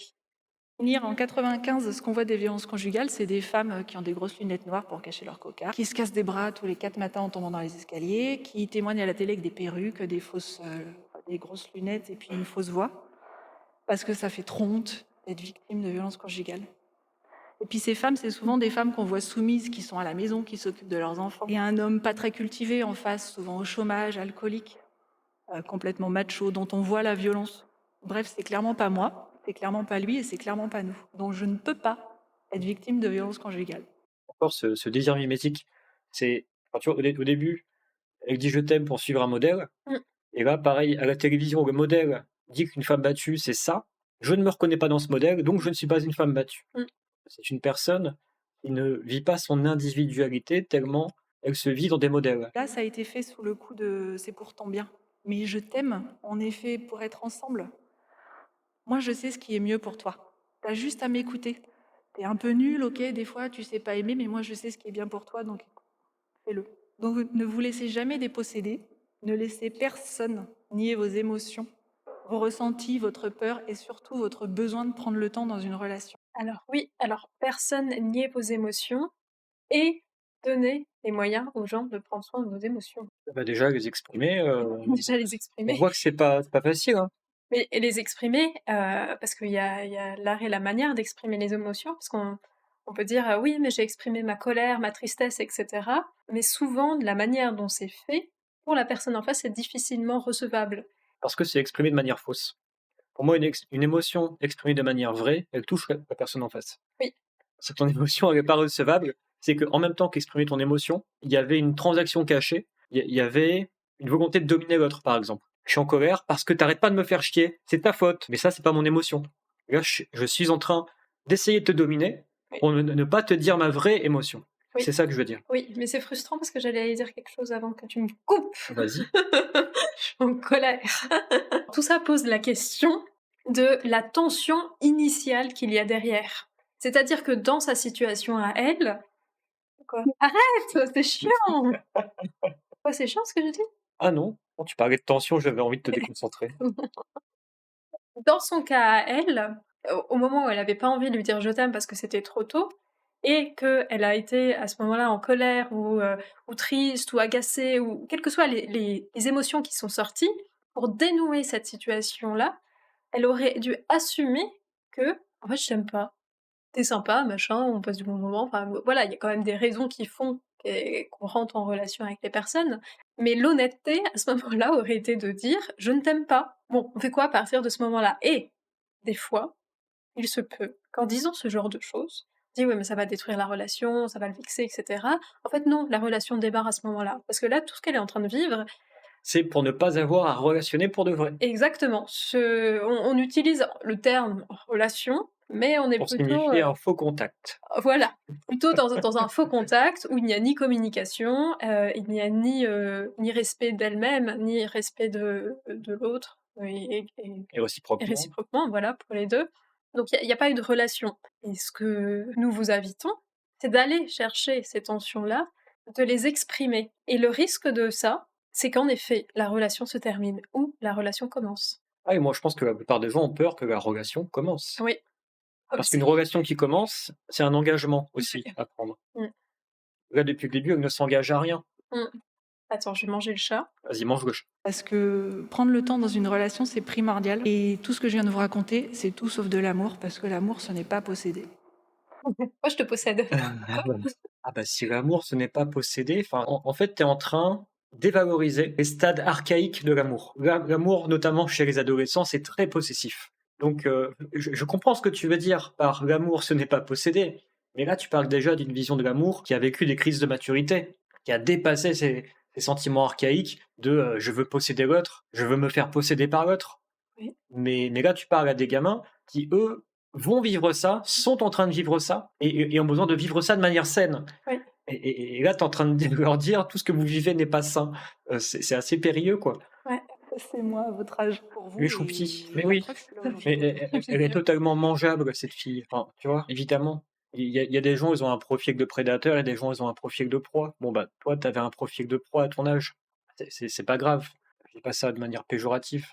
En 95, ce qu'on voit des violences conjugales, c'est des femmes qui ont des grosses lunettes noires pour cacher leur coca, qui se cassent des bras tous les 4 matins en tombant dans les escaliers, qui témoignent à la télé avec des perruques, des grosses lunettes et puis une fausse voix, parce que ça fait trop honte d'être victime de violences conjugales. Et puis ces femmes, c'est souvent des femmes qu'on voit soumises, qui sont à la maison, qui s'occupent de leurs enfants. Et un homme pas très cultivé en face, souvent au chômage, alcoolique, complètement macho, dont on voit la violence. Bref, c'est clairement pas moi, c'est clairement pas lui et c'est clairement pas nous. Donc je ne peux pas être victime de violences conjugales. Encore ce désir mimétique, c'est enfin, tu vois, au début, elle dit je t'aime pour suivre un modèle. Mm. Et là, pareil, à la télévision, le modèle dit qu'une femme battue, c'est ça. Je ne me reconnais pas dans ce modèle, donc je ne suis pas une femme battue. Mm. C'est une personne qui ne vit pas son individualité tellement elle se vit dans des modèles. Là, ça a été fait sous le coup de c'est pour ton bien. Mais je t'aime, on est fait pour être ensemble. Moi, je sais ce qui est mieux pour toi. Tu as juste à m'écouter. Tu es un peu nul, ok, des fois, tu sais pas aimer, mais moi, je sais ce qui est bien pour toi, donc fais-le. Donc, ne vous laissez jamais déposséder. Ne laissez personne nier vos émotions, vos ressentis, votre peur et surtout votre besoin de prendre le temps dans une relation. Alors oui, alors personne nier vos émotions et donner les moyens aux gens de prendre soin de vos émotions. Bah déjà, les exprimer, Déjà les on exprimer. voit que c'est pas facile. Hein. Mais et les exprimer, parce qu'il y a l'art et la manière d'exprimer les émotions, parce qu'on peut dire, «Oui, mais j'ai exprimé ma colère, ma tristesse» et cetera. Mais souvent, de la manière dont c'est fait, pour la personne en face, c'est difficilement recevable. Parce que c'est exprimé de manière fausse. Pour moi, une émotion exprimée de manière vraie, elle touche la personne en face. Oui. Si ton émotion n'est pas recevable, c'est qu'en même temps qu'exprimer ton émotion, il y avait une transaction cachée, il y avait une volonté de dominer l'autre, par exemple. Je suis en colère parce que t'arrêtes pas de me faire chier, c'est ta faute, mais ça, c'est pas mon émotion. Là, je suis en train d'essayer de te dominer Oui. pour ne pas te dire ma vraie émotion. Oui. C'est ça que je veux dire. Oui, mais c'est frustrant parce que j'allais aller dire quelque chose avant que tu me coupes. Vas-y. Je suis en colère. Tout ça pose la question de la tension initiale qu'il y a derrière. C'est-à-dire que dans sa situation à elle... Quoi? Arrête, c'est chiant! Quoi, c'est chiant ce que je dis? Ah non, quand tu parlais de tension, j'avais envie de te déconcentrer. Dans son cas à elle, au moment où elle avait pas envie de lui dire «je t'aime» parce que c'était trop tôt et qu'elle a été à ce moment-là en colère ou triste ou agacée ou quelles que soient les émotions qui sont sorties, pour dénouer cette situation-là, elle aurait dû assumer que: «En fait, je t'aime pas. Tu es sympa, machin, on passe du bon moment», enfin, voilà, il y a quand même des raisons qui font qu'on rentre en relation avec les personnes. Mais l'honnêteté, à ce moment-là, aurait été de dire: «Je ne t'aime pas». Bon, on fait quoi à partir de ce moment-là? Et des fois, il se peut qu'en disant ce genre de choses, on dit: «Oui, mais ça va détruire la relation, ça va le vexer et cetera». En fait, non, la relation démarre à ce moment-là. Parce que là, tout ce qu'elle est en train de vivre... C'est pour ne pas avoir à relationner pour de vrai. Exactement, on utilise le terme «relation», mais on est Pour plutôt, signifier un faux contact. voilà, plutôt dans un faux contact où il n'y a ni communication, il n'y a ni respect d'elle-même, ni respect de l'autre, Et et réciproquement. réciproquement, voilà, pour les 2. Donc il y a pas eu de relation et ce que nous vous invitons, c'est d'aller chercher ces tensions-là, de les exprimer et le risque de ça, c'est qu'en effet, la relation se termine ou la relation commence. Ah et moi je pense que la plupart des gens ont peur que la relation commence. Oui, Parce qu'une aussi. relation qui commence, c'est un engagement aussi Ouais. à prendre. Mmh. Là, depuis le début, elle ne s'engage à rien. Mmh. Attends, je vais manger le chat. Vas-y, mange le chat. Parce que prendre le temps dans une relation, c'est primordial. Et tout ce que je viens de vous raconter, c'est tout sauf de l'amour, parce que l'amour, ce n'est pas posséder. Moi, je te possède. Ah bah si l'amour ce n'est pas posséder, enfin en fait tu es en train dévaloriser les stades archaïques de l'amour. L'amour, notamment chez les adolescents, c'est très possessif. Donc je comprends ce que tu veux dire par l'amour ce n'est pas posséder, mais là tu parles déjà d'une vision de l'amour qui a vécu des crises de maturité, qui a dépassé ces sentiments archaïques de je veux posséder l'autre, je veux me faire posséder par l'autre. Oui. Mais là, tu parles à des gamins qui, eux, vont vivre ça, sont en train de vivre ça et ont besoin de vivre ça de manière saine. Oui. Et là, tu es en train de leur dire tout ce que vous vivez n'est pas sain. C'est assez périlleux, quoi. Ouais. C'est moi, à votre âge, pour vous. Les choupetits. Mais la oui, preuve, je suis là aujourd'hui. mais elle est totalement mangeable, cette fille. Enfin, tu vois, évidemment. Il y a des gens, ils ont un profil de prédateur et des gens, ils ont un profil de proie. Bon, bah, toi, tu avais un profil de proie à ton âge. C'est pas grave. Je dis pas ça de manière péjorative.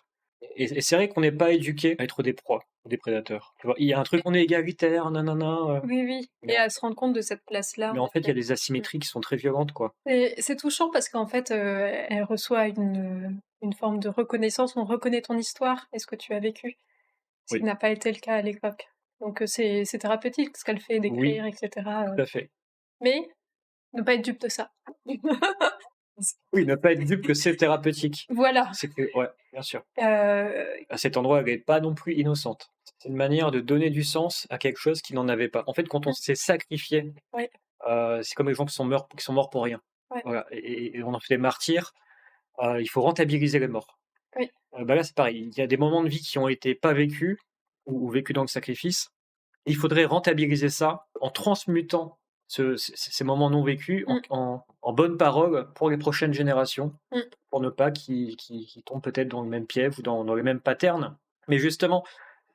Et c'est vrai qu'on n'est pas éduqué à être des proies, des prédateurs. Tu vois, il y a un truc, on est égalitaire, nanana. Oui, oui, Mais, et à se rendre compte de cette place-là, mais en en fait, il y a effet. des asymétries qui sont très violentes, quoi. Et c'est touchant parce qu'en fait, elle reçoit une forme de reconnaissance. On reconnaît ton histoire et ce que tu as vécu, ce qui Oui, n'a pas été le cas à l'époque. Donc c'est thérapeutique ce qu'elle fait, oui, d'écrire et cetera, tout à fait. mais ne pas être dupe de ça. Oui, ne pas être dupe que c'est thérapeutique. Voilà, C'est que, ouais, bien sûr. heu, À cet endroit, elle n'est pas non plus innocente. C'est une manière de donner du sens à quelque chose qui n'en avait pas. En fait, quand on mmh, s'est sacrifié, ouais, c'est comme les gens qui sont morts pour rien. ouais, Voilà, et on en fait des martyrs. Il faut rentabiliser les morts. oui, Bah là, c'est pareil. Il y a des moments de vie qui ont été pas vécus ou vécus dans le sacrifice. Et il faudrait rentabiliser ça en transmutant ces moments non vécus mmh, en bonnes paroles pour les prochaines générations, mmh, pour ne pas qu'ils tombent peut-être dans le même piège ou dans les mêmes patterns. Mais justement,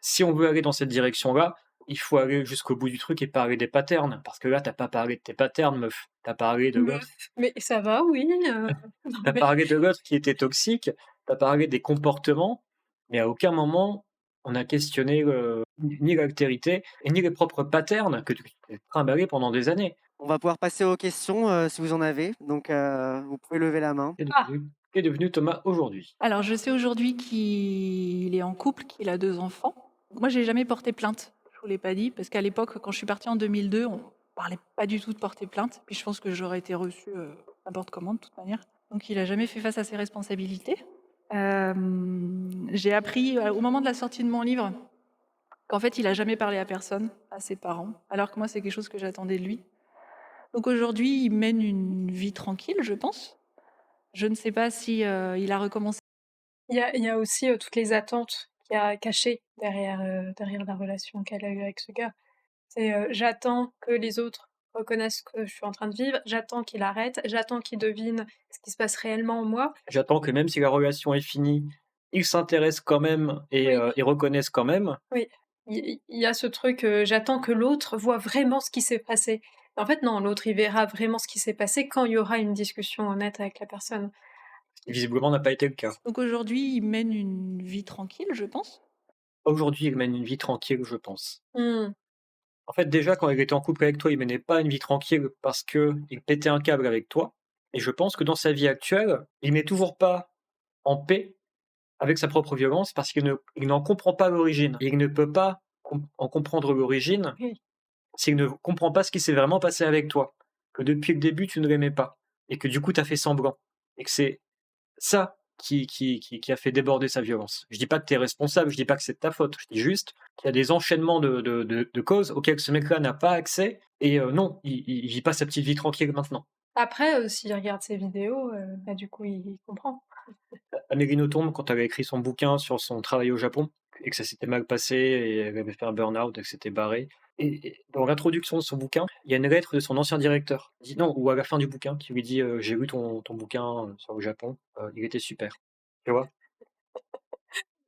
si on veut aller dans cette direction-là, il faut aller jusqu'au bout du truc et parler des patterns. Parce que là, t'as pas parlé de tes patterns, meuf. T'as parlé de l'autre. mais ça va, oui, non T'as mais parlé de l'autre qui était toxique. T'as parlé des comportements. Mais à aucun moment, on a questionné ni l'altérité et ni les propres patterns que tu t'es trimballé pendant des années. On va pouvoir passer aux questions si vous en avez. Donc, vous pouvez lever la main. ah! Qu'est devenu Thomas aujourd'hui? Alors, je sais aujourd'hui qu'il est en couple, qu'il a 2 enfants. Moi, j'ai jamais porté plainte. Je vous l'ai pas dit, parce qu'à l'époque, quand je suis partie en 2002, on parlait pas du tout de porter plainte. Puis je pense que j'aurais été reçue n'importe comment, de toute manière. Donc, il a jamais fait face à ses responsabilités. J'ai appris au moment de la sortie de mon livre qu'en fait, il a jamais parlé à personne, à ses parents, alors que moi, c'est quelque chose que j'attendais de lui. Donc aujourd'hui, il mène une vie tranquille, je pense. Je ne sais pas si il a recommencé. Il y a aussi, toutes les attentes qu'il y a caché derrière la relation qu'elle a eue avec ce gars. C'est, j'attends que les autres reconnaissent ce que je suis en train de vivre, j'attends qu'il arrête, j'attends qu'il devine ce qui se passe réellement en moi. J'attends que même si la relation est finie, ils s'intéressent quand même Oui, et reconnaissent quand même. oui. Il y a ce truc, j'attends que l'autre voit vraiment ce qui s'est passé. En fait, non, l'autre, il verra vraiment ce qui s'est passé quand il y aura une discussion honnête avec la personne. Ce qui visiblement n'a pas été le cas. Donc aujourd'hui, il mène une vie tranquille, je pense. Aujourd'hui, il mène une vie tranquille, je pense. Mmh. En fait, déjà, quand il était en couple avec toi, il menait pas une vie tranquille parce qu'il pétait un câble avec toi. Et je pense que dans sa vie actuelle, il n'est toujours pas en paix avec sa propre violence parce il n'en comprend pas l'origine. Et il ne peut pas en comprendre l'origine Oui. s'il ne comprend pas ce qui s'est vraiment passé avec toi. Que depuis le début, tu ne l'aimais pas. Et que du coup, tu as fait semblant. Et que c'est ça qui a fait déborder sa violence. Je dis pas que tu es responsable, je dis pas que c'est de ta faute, je dis juste qu'il y a des enchaînements de causes auxquelles ce mec-là n'a pas accès et non, il vit pas sa petite vie tranquille maintenant. Après, s'il regarde ses vidéos, bah, du coup, il comprend. Amélie Nothomb, quand elle a écrit son bouquin sur son travail au Japon et que ça s'était mal passé et elle avait fait un burn-out et que c'était barré et dans l'introduction de son bouquin, il y a une lettre de son ancien directeur. Il dit non, ou à la fin du bouquin, qui lui dit, «J'ai lu ton bouquin, sur le Japon, il était super». Tu vois?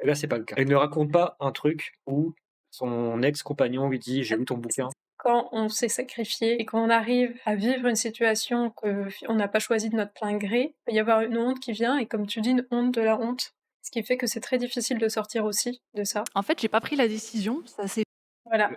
Et là, c'est pas le cas. Elle ne raconte pas un truc où son ex-compagnon lui dit: «J'ai lu ton bouquin». Quand on s'est sacrifié et qu'on arrive à vivre une situation qu'on n'a pas choisie de notre plein gré, il peut y avoir une honte qui vient et comme tu dis, une honte de la honte. Ce qui fait que c'est très difficile de sortir aussi de ça. En fait, j'ai pas pris la décision, ça s'est Voilà.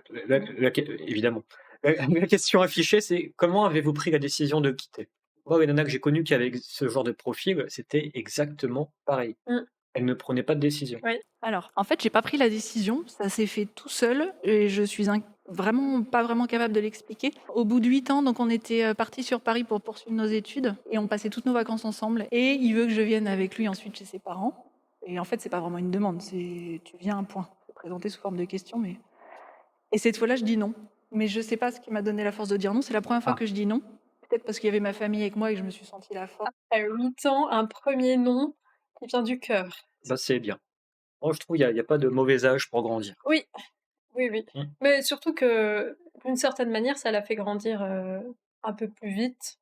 Évidemment. La question affichée, c'est: «Comment avez-vous pris la décision de quitter?» Moi, les nanas que j'ai connues qui avaient ce genre de profil, c'était exactement pareil. Mmh. Elles ne prenaient pas de décision. Oui. Alors, en fait, j'ai pas pris la décision, ça s'est fait tout seul et je suis vraiment pas vraiment capable de l'expliquer. Au bout de 8 ans, donc on était partis sur Paris pour poursuivre nos études et on passait toutes nos vacances ensemble. Et il veut que je vienne avec lui ensuite chez ses parents. Et en fait, c'est pas vraiment une demande, c'est tu viens, un point. C'est présenté sous forme de question, mais. Et cette fois-là, je dis non. Mais je sais pas ce qui m'a donné la force de dire non. C'est la première fois Ah. que je dis non. Peut-être parce qu'il y avait ma famille avec moi et que je me suis sentie la force. Après 8 ans, un premier non qui vient du cœur. Ça, c'est bien. Moi, je trouve il y a pas de mauvais âge pour grandir. Oui, oui, oui. Mmh. Mais surtout que, d'une certaine manière, ça l'a fait grandir, un peu plus vite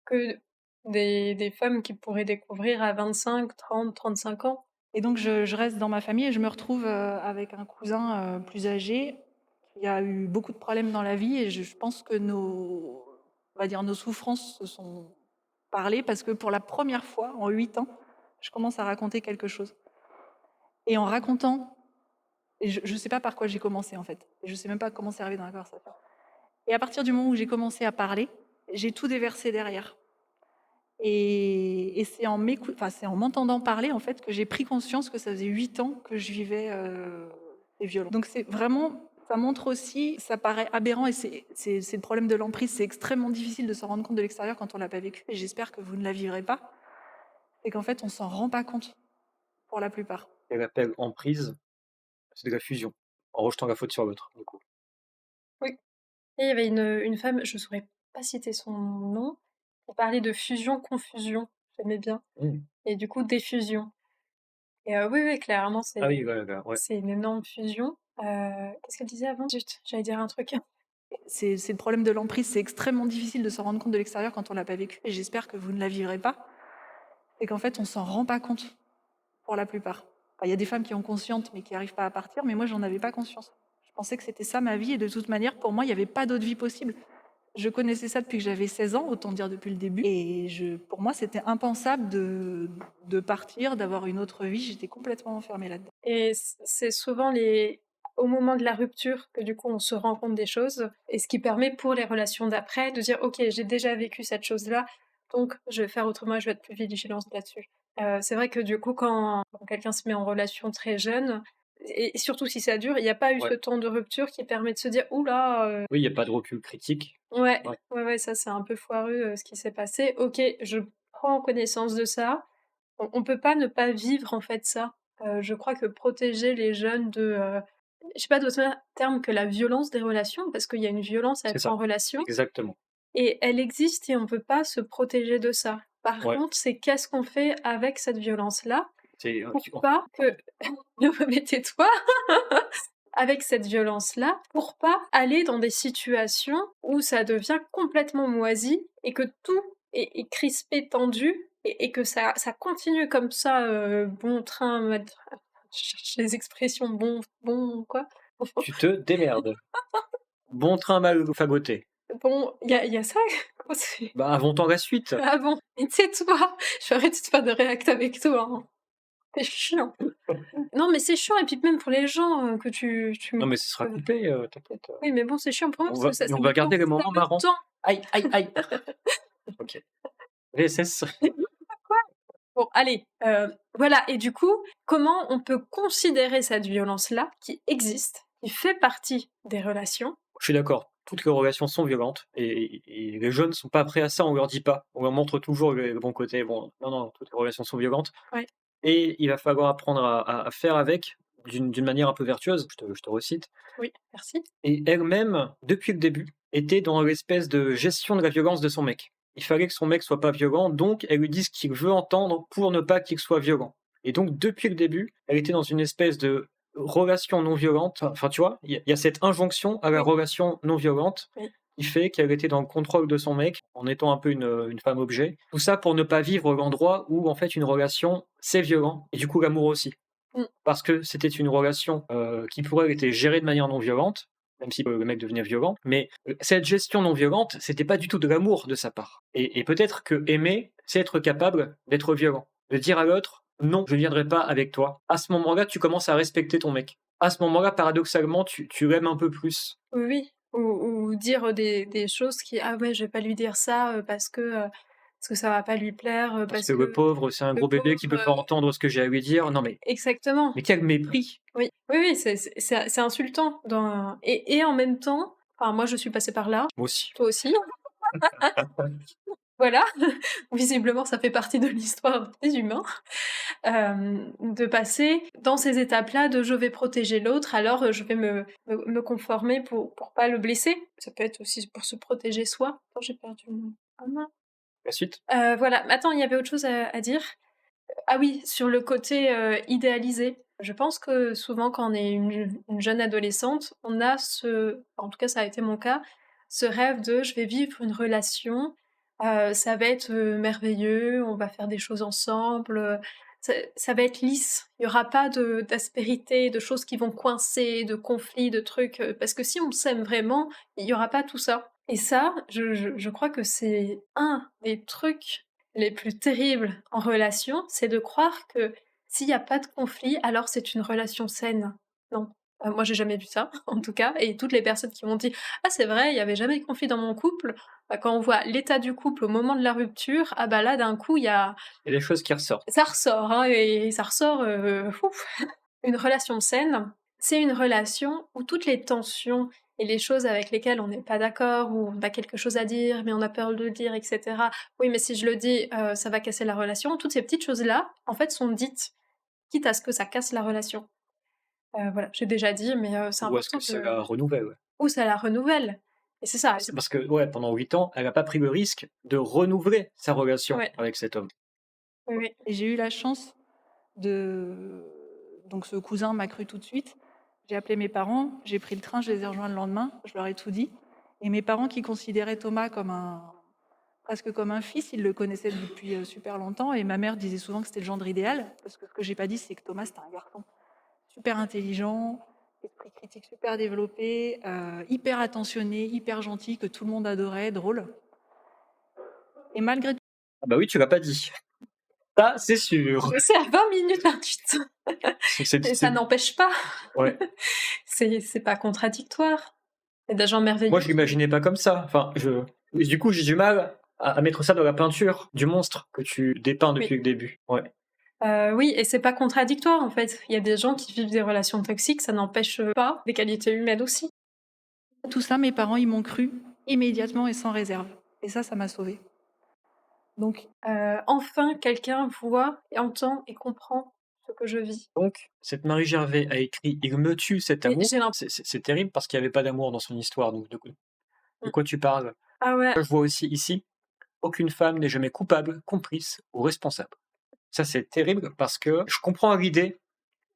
que des femmes qui pourraient découvrir à 25, 30, 35 ans. Et donc je reste dans ma famille et je me retrouve avec un cousin plus âgé qui a eu beaucoup de problèmes dans la vie et je pense que on va dire, nos souffrances se sont parlées parce que pour la première fois en 8 ans, je commence à raconter quelque chose. Et en racontant, et je ne sais pas par quoi j'ai commencé en fait, et je ne sais même pas comment c'est arrivé dans la conversation. Et à partir du moment où j'ai commencé à parler, j'ai tout déversé derrière. Et c'est c'est en m'entendant parler en fait que j'ai pris conscience que ça faisait 8 ans que je vivais des violences. Donc c'est vraiment, ça montre aussi, ça paraît aberrant et c'est le problème de l'emprise. C'est extrêmement difficile de s'en rendre compte de l'extérieur quand on l'a pas vécu. Et j'espère que vous ne la vivrez pas. C'est qu'en fait on s'en rend pas compte pour la plupart. Elle appelle emprise, c'est de la fusion, en rejetant la faute sur l'autre, du coup. Oui. Et il y avait une femme, je saurais pas citer son nom, qui parlait de fusion-confusion. J'aimais bien. Mmh. Et du coup, diffusion. Et oui, oui, clairement, Ah oui, ouais. c'est une énorme fusion. Qu'est-ce qu'elle disait avant? Zut, j'allais dire un truc. C'est le problème de l'emprise. C'est extrêmement difficile de s'en rendre compte de l'extérieur quand on l'a pas vécu. Et j'espère que vous ne la vivrez pas. C'est qu'en fait on s'en rend pas compte pour la plupart. Enfin, il y a des femmes qui ont conscience mais qui n'arrivent pas à partir, mais moi j'en avais pas conscience. Je pensais que c'était ça ma vie et de toute manière pour moi il n'y avait pas d'autre vie possible. Je connaissais ça depuis que j'avais 16 ans, autant dire depuis le début. Et pour moi c'était impensable de partir, d'avoir une autre vie. J'étais complètement enfermée là-dedans. Et c'est souvent au moment de la rupture que du coup on se rend compte des choses. Et ce qui permet pour les relations d'après de dire ok, j'ai déjà vécu cette chose-là, donc je vais faire autrement, je vais être plus vigilante là-dessus. C'est vrai que du coup quand quelqu'un se met en relation très jeune, et surtout si ça dure, il n'y a pas eu Ouais. ce temps de rupture qui permet de se dire oula, Oui, il y a pas de recul critique. ouais, Ouais. ouais, ça c'est un peu foireux ce qui s'est passé. Ok, je prends connaissance de ça. On peut pas ne pas vivre en fait ça. Je crois que protéger les jeunes de, je sais pas d'autre terme que la violence des relations, parce qu'il y a une violence à C'est être ça, en relation exactement. et elle existe et on peut pas se protéger de ça. Par Ouais. contre, c'est qu'est-ce qu'on fait avec cette violence-là? C'est, pour pas que mais tais-toi! Avec cette violence-là, pour pas aller dans des situations où ça devient complètement moisi et que tout est crispé, tendu et que ça continue comme ça, bon train, je cherche les expressions, bon quoi? tu te démerdes. Bon train mal fagoté. Bon, il y a ça? Comment c'est? Bah, avons-en la suite. Ah bon? Mais tais-toi! Je vais arrêter de faire de réact avec toi, hein. C'est chiant. Non, mais c'est chiant et puis même pour les gens, que tu Non, me mais ce sera coupé, t'inquiète. oui, mais bon, c'est chiant pour moi On parce que va ça mais on me va prend garder les ça moments me marrants. tend. Aïe, aïe, aïe! OK. VSS. Bon, allez, voilà et du coup, comment on peut considérer cette violence-là qui existe, qui fait partie des relations? Je suis d'accord. Toutes les relations sont violentes et les jeunes sont pas prêts à ça, on leur dit pas. On leur montre toujours le bon côté. Bon, non, non, toutes les relations sont violentes Ouais, et il va falloir apprendre à faire avec d'une manière un peu vertueuse, je te recite. oui, merci. Et elle-même, depuis le début, était dans l'espèce de gestion de la violence de son mec. Il fallait que son mec soit pas violent, donc elle lui dit ce qu'il veut entendre pour ne pas qu'il soit violent. Et donc, depuis le début, elle était dans une espèce de relation non violente. Enfin, tu vois, il y a cette injonction à la Oui, relation non violente oui. qui fait qu'elle était dans le contrôle de son mec, en étant un peu une femme objet. Tout ça pour ne pas vivre l'endroit où, en fait, une relation, c'est violent, et du coup, l'amour aussi. Mmh. Parce que c'était une relation qui pour elle était gérée de manière non violente, même si le mec devenait violent, mais cette gestion non violente, c'était pas du tout de l'amour de sa part. Et peut-être que aimer, c'est être capable d'être violent, de dire à l'autre non, je ne viendrai pas avec toi. À ce moment-là, tu commences à respecter ton mec. À ce moment-là, paradoxalement, tu l'aimes un peu plus. Oui, oui, ou dire, des choses qui: «Ah ouais, je vais pas lui dire ça, parce que ça va pas lui plaire, Parce parce que le que pauvre, c'est un le gros bébé qui pauvre» peut pas entendre ce que j'ai à lui dire. Non exactement. mais quel mépris! Oui, oui, oui, c'est insultant dans et en même temps, enfin moi je suis passée par là, Moi aussi. toi aussi, voilà, visiblement ça fait partie de l'histoire des humains, de passer dans ces étapes-là de je vais protéger l'autre, alors, je vais me conformer pour pas le blesser. Ça peut être aussi pour se protéger soi. Attends, j'ai perdu mon ah mince. La suite? Voilà, attends, il y avait autre chose à dire. Ah oui, sur le côté, idéalisé. Je pense que souvent quand on est une jeune adolescente, on a en tout cas ça a été mon cas, ce rêve de: «Je vais vivre une relation, ça va être, merveilleux, on va faire des choses ensemble, ça va être lisse». Il y aura pas d'aspérité, de choses qui vont coincer, de conflits, de trucs, parce que si on s'aime vraiment, il y aura pas tout ça et ça, je crois que c'est un des trucs les plus terribles en relation, c'est de croire que s'il y a pas de conflit, alors c'est une relation saine. Non. Moi j'ai jamais vu ça, en tout cas, et toutes les personnes qui m'ont dit: «Ah c'est vrai, il y avait jamais de conflit dans mon couple», bah, quand on voit l'état du couple au moment de la rupture, ah bah là d'un coup il y a Il y a des choses qui ressortent. ça ressort, hein, et ça ressort, ouf. Une relation saine, c'est une relation où toutes les tensions et les choses avec lesquelles on n'est pas d'accord, où on a quelque chose à dire, mais on a peur de le dire et cetera. «Oui, mais si je le dis, ça va casser la relation». Toutes ces petites choses-là, en fait, sont dites, quitte à ce que ça casse la relation. Voilà, j'ai déjà dit, mais c'est Ou est-ce important que ça de la renouvelle? ou ça la renouvelle et c'est ça, C'est parce que, ouais, pendant 8 ans, elle a pas pris le risque de renouveler sa relation ouais, avec cet homme. oui, oui. Et j'ai eu la chance de... Donc ce cousin m'a cru tout de suite. J'ai appelé mes parents, j'ai pris le train, je les ai rejoints le lendemain, je leur ai tout dit. Et mes parents qui considéraient Thomas presque comme un fils, ils le connaissaient depuis super longtemps. Et ma mère disait souvent que c'était le gendre idéal. Parce que ce que j'ai pas dit, c'est que Thomas, c'était un garçon super intelligent, esprit critique super développé, hyper attentionné, hyper gentil, que tout le monde adorait, drôle. Et malgré tout, Ah bah oui, tu l'as pas dit. Ça, c'est sûr. C'est à 20 minutes 28 et ça n'empêche pas. Ouais. C'est pas contradictoire. Il y a des gens Moi, merveilleux je l'imaginais pas comme ça. Enfin, et du coup, j'ai du mal à mettre ça dans la peinture du monstre que tu dépeins depuis oui. le début. Ouais. Oui et c'est pas contradictoire, en fait. Il y a des gens qui vivent des relations toxiques, ça n'empêche, pas des qualités humaines aussi. tout ça, mes parents, ils m'ont cru immédiatement et sans réserve. Et ça m'a sauvée. Donc, Enfin quelqu'un voit et entend et comprend ce que je vis Donc, cette Marie Gervais a écrit Il me tue cet et amour. j'ai l'imp C'est terrible parce qu'il n'y avait pas d'amour dans son histoire. Donc, de quoi tu parles? ah ouais, Je vois aussi ici Aucune femme n'est jamais coupable, complice ou responsable. Ça, c'est terrible parce que je comprends l'idée,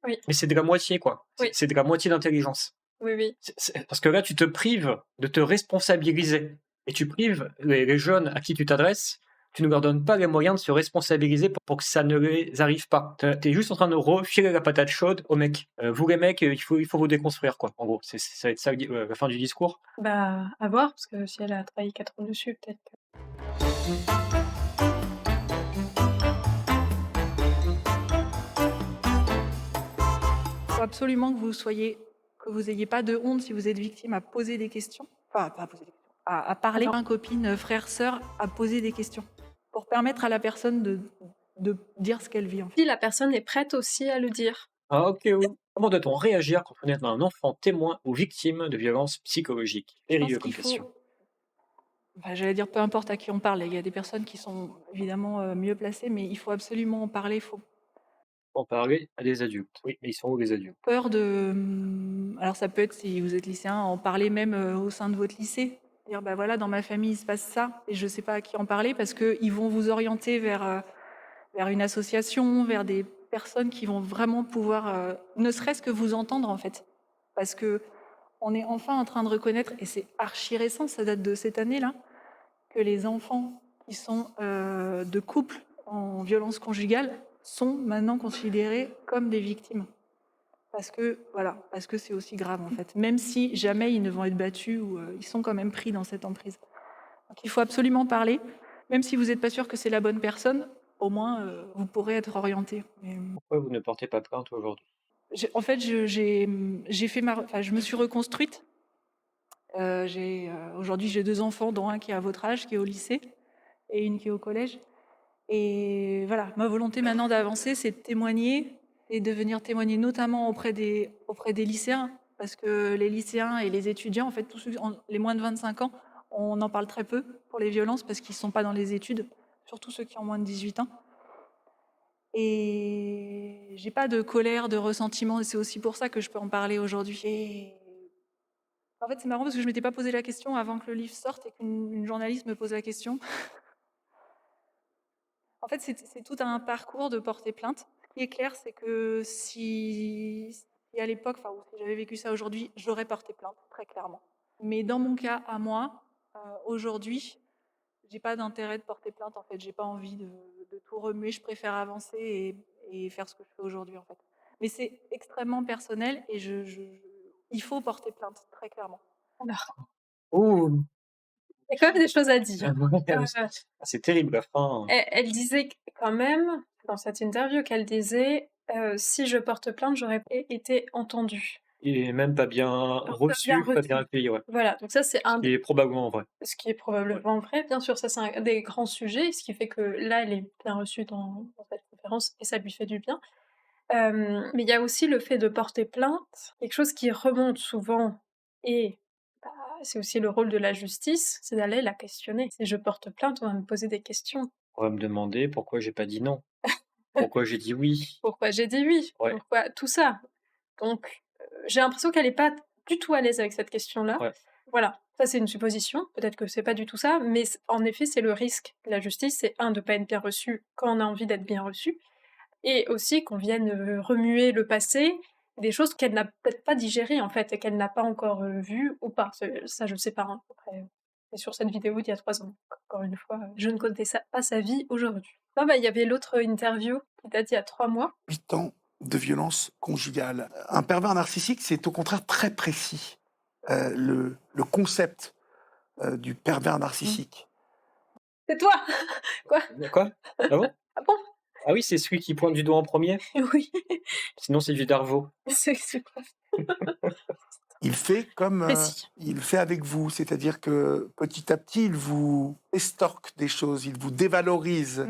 Oui. mais c'est de la moitié, quoi. Oui. C'est de la moitié d'intelligence. Oui. Parce que là, tu te prives de te responsabiliser et tu prives les jeunes à qui tu t'adresses, tu ne leur donnes pas les moyens de se responsabiliser pour que ça ne les arrive pas. Tu es juste en train de refiler la patate chaude aux mecs. Vous, les mecs, il faut vous déconstruire, quoi. En gros, ça va être ça la fin du discours. Bah, à voir, parce que si elle a travaillé 4 ans dessus, peut-être que... Il faut absolument que vous ayez pas de honte si vous êtes victime à poser des questions. Enfin, pas à poser des questions, à parler. Copine, frère, sœur, à poser des questions. Pour permettre à la personne de dire ce qu'elle vit, en fait. Si la personne est prête aussi à le dire. Ah, ok, oui. Comment doit-on réagir quand on est un enfant témoin ou victime de violences psychologiques? Je pense Périlleux comme qu'il question. faut... Enfin, j'allais dire peu importe à qui on parle. Il y a des personnes qui sont évidemment mieux placées, mais il faut absolument en parler. Il faut En parler à des adultes. Oui, mais ils sont où les adultes? peur de... Alors ça peut être, si vous êtes lycéen, en parler même au sein de votre lycée. Dire, bah voilà, dans ma famille, il se passe ça, et je ne sais pas à qui en parler, parce qu'ils vont vous orienter vers une association, vers des personnes qui vont vraiment pouvoir, ne serait-ce que vous entendre, en fait. Parce que on est enfin en train de reconnaître, et c'est archi récent, ça date de cette année-là, que les enfants qui sont de couples en violence conjugale sont maintenant considérés comme des victimes. Parce que c'est aussi grave, en fait. Même si jamais ils ne vont être battus, ou ils sont quand même pris dans cette emprise. Donc il faut absolument parler, même si vous n'êtes pas sûr que c'est la bonne personne, au moins vous pourrez être orienté. Mais, Pourquoi vous ne portez pas plainte aujourd'hui? en fait, je me suis reconstruite. Aujourd'hui, j'ai 2 enfants, dont un qui est à votre âge, qui est au lycée, et une qui est au collège. Et voilà, ma volonté maintenant d'avancer, c'est de témoigner, et de venir témoigner notamment auprès des lycéens, parce que les lycéens et les étudiants, en fait, tous ceux, les moins de 25 ans, on en parle très peu pour les violences, parce qu'ils ne sont pas dans les études, surtout ceux qui ont moins de 18 ans. Et j'ai pas de colère, de ressentiment, et c'est aussi pour ça que je peux en parler aujourd'hui. Et en fait, c'est marrant parce que je m'étais pas posé la question avant que le livre sorte et qu'une journaliste me pose la question. En fait, c'est tout un parcours de porter plainte. Ce qui est clair, c'est que si à l'époque, enfin, si j'avais vécu ça aujourd'hui, j'aurais porté plainte, très clairement. Mais dans mon cas, à moi, aujourd'hui, j'ai pas d'intérêt de porter plainte. En fait, j'ai pas envie de tout remuer. Je préfère avancer et faire ce que je fais aujourd'hui, en fait. Mais c'est extrêmement personnel, et il faut porter plainte, très clairement. Alors, Oh, il y a quand même des choses à dire. c'est terrible la fin. Elle disait quand même, dans cette interview, qu'elle disait si je porte plainte, j'aurais été entendue. Il est même pas bien reçu, pas bien accueilli, ouais. Voilà, donc ça, c'est Ce qui est probablement vrai. ce qui est probablement vrai. Bien sûr, ça, c'est un des grands sujets, ce qui fait que là, elle est bien reçue dans cette conférence, et ça lui fait du bien. Mais il y a aussi le fait de porter plainte, quelque chose qui remonte souvent, et bah, c'est aussi le rôle de la justice, c'est d'aller la questionner. Si je porte plainte, on va me poser des questions. On va me demander pourquoi j'ai pas dit non. Pourquoi j'ai dit oui. Pourquoi j'ai dit oui? Ouais. Pourquoi tout ça? Donc, j'ai l'impression qu'elle est pas du tout à l'aise avec cette question-là. Ouais. Voilà, ça c'est une supposition, peut-être que c'est pas du tout ça, mais en effet, c'est le risque. La justice, c'est de pas être bien reçu quand on a envie d'être bien reçu, et aussi qu'on vienne remuer le passé, des choses qu'elle n'a peut-être pas digérées en fait, et qu'elle n'a pas encore vues ou pas. Ça, je sais pas. Hein. Après, c'est sur cette vidéo d'il y a 3 ans. Encore une fois, je ne connais pas sa vie aujourd'hui. Ah bah, il y avait l'autre interview qui date d'il y a 3 mois. 8 ans de violence conjugale. Un pervers narcissique, c'est au contraire très précis. Le concept du pervers narcissique. C'est toi. Quoi? Quoi? Ah bon? Ah bon? Ah oui, c'est celui qui pointe du doigt en premier? Oui. Sinon, c'est du Darvo. C'est quoi? Il fait comme Précis. il fait avec vous, c'est-à-dire que petit à petit, il vous estorque des choses, il vous dévalorise.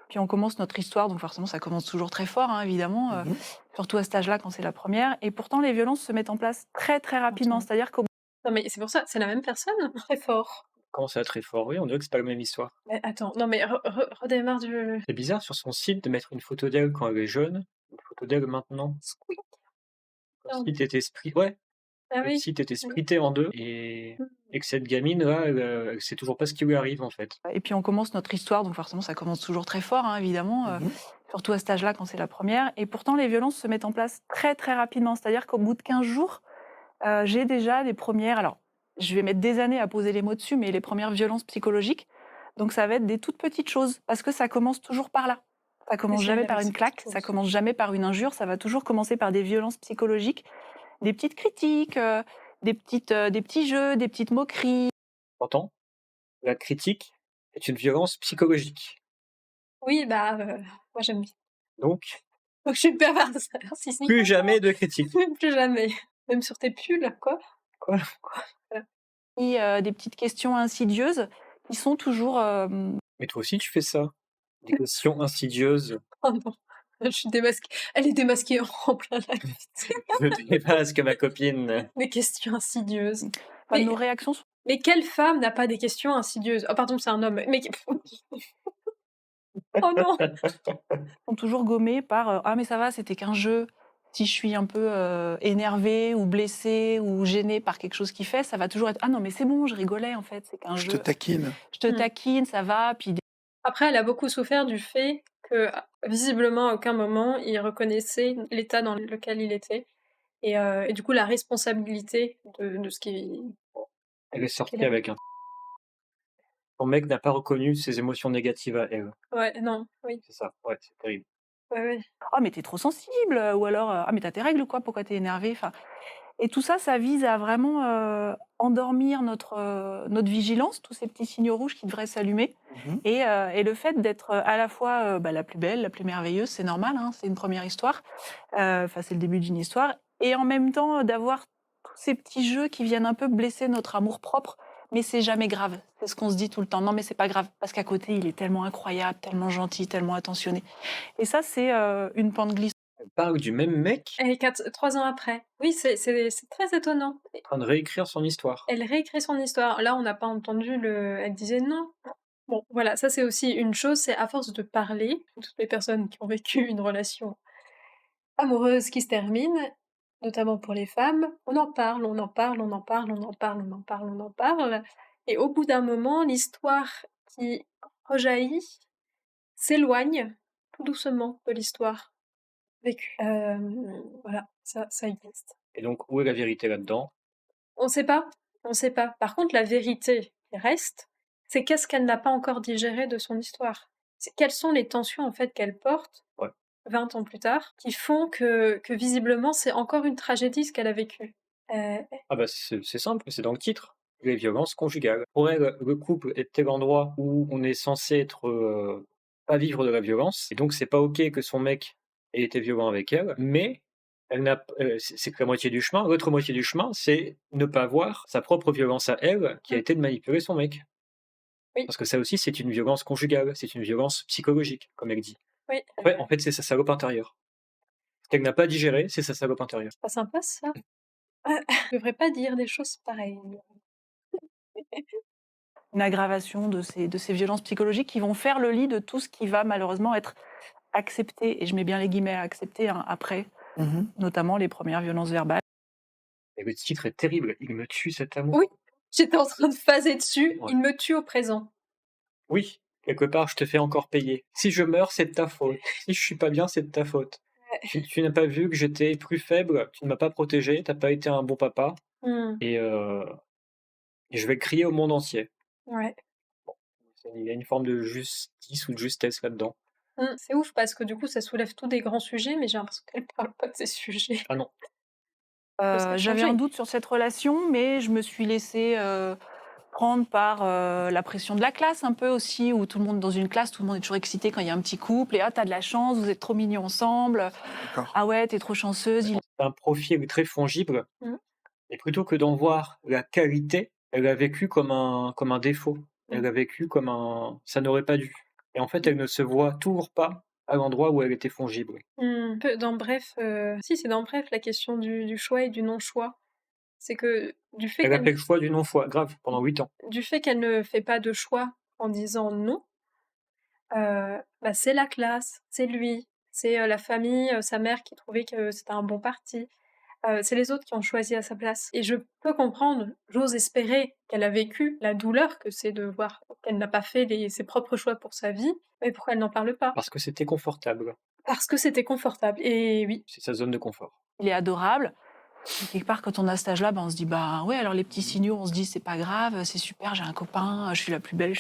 Puis on commence notre histoire, donc forcément ça commence toujours très fort, hein, évidemment, surtout à cet âge-là quand c'est la première. Et pourtant les violences se mettent en place très très rapidement, c'est-à-dire qu'au Non mais c'est pour ça, c'est la même personne? Très fort. Comment ça, très fort? Oui, on dirait que c'est pas la même histoire. Mais attends, non mais redémarre du... C'est bizarre sur son site de mettre une photo d'elle quand elle est jeune, une photo d'elle maintenant. Squeak. Le site était ouais. Ah Le oui. site était splitté en deux et Et que cette gamine-là, elle sait toujours pas ce qui lui arrive, en fait. Et puis on commence notre histoire, donc forcément ça commence toujours très fort, hein, évidemment, surtout à cet âge-là quand c'est la première. Et pourtant les violences se mettent en place très très rapidement, c'est-à-dire qu'au bout de 15 jours, j'ai déjà les premières, alors je vais mettre des années à poser les mots dessus, mais les premières violences psychologiques. Donc ça va être des toutes petites choses, parce que ça commence toujours par là. Ça commence jamais par une claque, ça commence jamais par une injure, ça va toujours commencer par des violences psychologiques, des petites critiques, des petits jeux, des petites moqueries. Pourtant, la critique est une violence psychologique. Oui, bah, moi j'aime bien. Donc, Donc je suis une perverse narcissique. plus jamais de critique. Plus jamais. Même sur tes pulls, quoi. Quoi? Et des petites questions insidieuses qui sont toujours, Mais toi aussi, tu fais ça. Des questions insidieuses. Oh non, je suis démasquée. Elle est démasquée en plein live. Je démasque ma copine. Des questions insidieuses. enfin, Mais- nos réactions Mais quelle femme n'a pas des questions insidieuses? Oh pardon, c'est un homme. Mais oh non! sont toujours gommées par ah mais ça va, c'était qu'un jeu. Si je suis un peu énervée ou blessée ou gênée par quelque chose qu'il fait, ça va toujours être ah non mais c'est bon, je rigolais en fait, c'est qu'un Je jeu. te taquine. Je te taquine, ça va. Puis Après, elle a beaucoup souffert du fait que, visiblement, à aucun moment, il reconnaissait l'état dans lequel il était. Et du coup, la responsabilité de ce qui. Elle est sortie Quelle- avec un. Ton mec n'a pas reconnu ses émotions négatives à elle. Ouais, non, oui. C'est ça, ouais, c'est terrible. Ouais, ouais. ah mais t'es trop sensible ou alors ah mais t'as tes règles ou quoi, pourquoi t'es énervée, enfin. Et tout ça, ça vise à vraiment endormir notre vigilance, tous ces petits signaux rouges qui devraient s'allumer. Mhm. Et le fait d'être à la fois la plus belle, la plus merveilleuse, c'est normal, hein, c'est une première histoire, enfin c'est le début d'une histoire, et en même temps d'avoir tous ces petits jeux qui viennent un peu blesser notre amour-propre, mais c'est jamais grave. C'est ce qu'on se dit tout le temps. Non mais c'est pas grave, parce qu'à côté il est tellement incroyable, tellement gentil, tellement attentionné. Et ça c'est une pente glissante. Elle parle du même mec Et 3 ans après. Oui, c'est très étonnant. en train de réécrire son histoire. Elle réécrit son histoire. Là, on n'a pas entendu le. Elle disait non. Bon, voilà, ça c'est aussi une chose, c'est à force de parler, toutes les personnes qui ont vécu une relation amoureuse qui se termine, notamment pour les femmes, on en parle, on en parle, on en parle, on en parle, on en parle, on en parle, et au bout d'un moment, l'histoire qui rejaillit s'éloigne tout doucement de l'histoire vécue. Voilà, ça existe. Et donc, où est la vérité là-dedans? On sait pas, on sait pas. Par contre, la vérité qui reste, c'est qu'est-ce qu'elle n'a pas encore digéré de son histoire. Quelles sont les tensions en fait qu'elle porte, Ouais. 20 ans plus tard, qui font que visiblement c'est encore une tragédie ce qu'elle a vécu. Ah bah c'est simple, c'est dans le titre. Les violences conjugales. Pour elle, le couple est tel endroit où on est censé être pas vivre de la violence, et donc c'est pas ok que son mec ait été violent avec elle, mais elle n'a, c'est que la moitié du chemin. L'autre moitié du chemin, c'est ne pas voir sa propre violence à elle, qui a été de manipuler son mec. Oui. Parce que ça aussi, c'est une violence conjugale, c'est une violence psychologique, comme elle dit. Oui, En fait, c'est sa salope intérieure. Ce qu'elle n'a pas digéré, c'est sa salope intérieure. c'est pas sympa ça. Je devrais pas dire des choses pareilles. Une aggravation de ces violences psychologiques qui vont faire le lit de tout ce qui va malheureusement être accepté, et je mets bien les guillemets à accepter, hein, après, Mhm. notamment les premières violences verbales. Et le titre est terrible, il me tue cet amour. Oui. J'étais en train de phaser dessus, Ouais. il me tue au présent. Oui, quelque part, je te fais encore payer. Si je meurs, c'est de ta faute. Si je suis pas bien, c'est de ta faute. Tu n'as pas vu que j'étais plus faible, tu ne m'as pas protégé, t'as pas été un bon papa, Mmh. et je vais crier au monde entier. Ouais. Il y a une forme de justice ou de justesse là-dedans. C'est ouf parce que du coup ça soulève tous des grands sujets, mais j'ai l'impression qu'elle parle pas de ces sujets. Ah non, Ça a J'avais changé. un doute sur cette relation, mais je me suis laissée prendre par la pression de la classe un peu aussi, où tout le monde dans une classe, tout le monde est toujours excité quand il y a un petit couple, et ah t'as de la chance, vous êtes trop mignons ensemble, D'accord. ah ouais t'es trop chanceuse. c'est un profil très fongible, Mmh. et plutôt que d'en voir la qualité, elle a vécu comme un défaut. Elle a vécu comme un ça n'aurait pas dû. Et en fait, elle ne se voit toujours pas à l'endroit où elle était fongible. Dans Bref, si c'est dans Bref la question du choix et du non-choix. C'est que Elle a fait le choix du non-choix, grave, pendant 8 ans. du fait qu'elle ne fait pas de choix en disant non, c'est la classe, c'est lui, c'est, la famille, sa mère qui trouvait que c'était un bon parti. c'est les autres qui ont choisi à sa place. Et je peux comprendre, j'ose espérer qu'elle a vécu la douleur que c'est de voir qu'elle n'a pas fait ses propres choix pour sa vie, mais pourquoi elle n'en parle pas? Parce que c'était confortable. Parce que c'était confortable. Et oui, C'est sa zone de confort. Il est adorable. Et quelque part, quand on a cet âge-là, on se dit, bah ouais, alors les petits signaux, on se dit, c'est pas grave, c'est super, j'ai un copain, je suis la plus belle,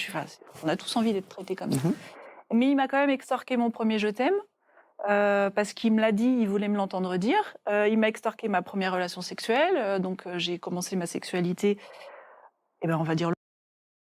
on a tous envie d'être traités comme ça. Mhm. Mais il m'a quand même extorqué mon premier je t'aime, parce qu'il me l'a dit, il voulait me l'entendre dire. Il m'a extorqué ma première relation sexuelle, donc j'ai commencé ma sexualité, et ben on va dire.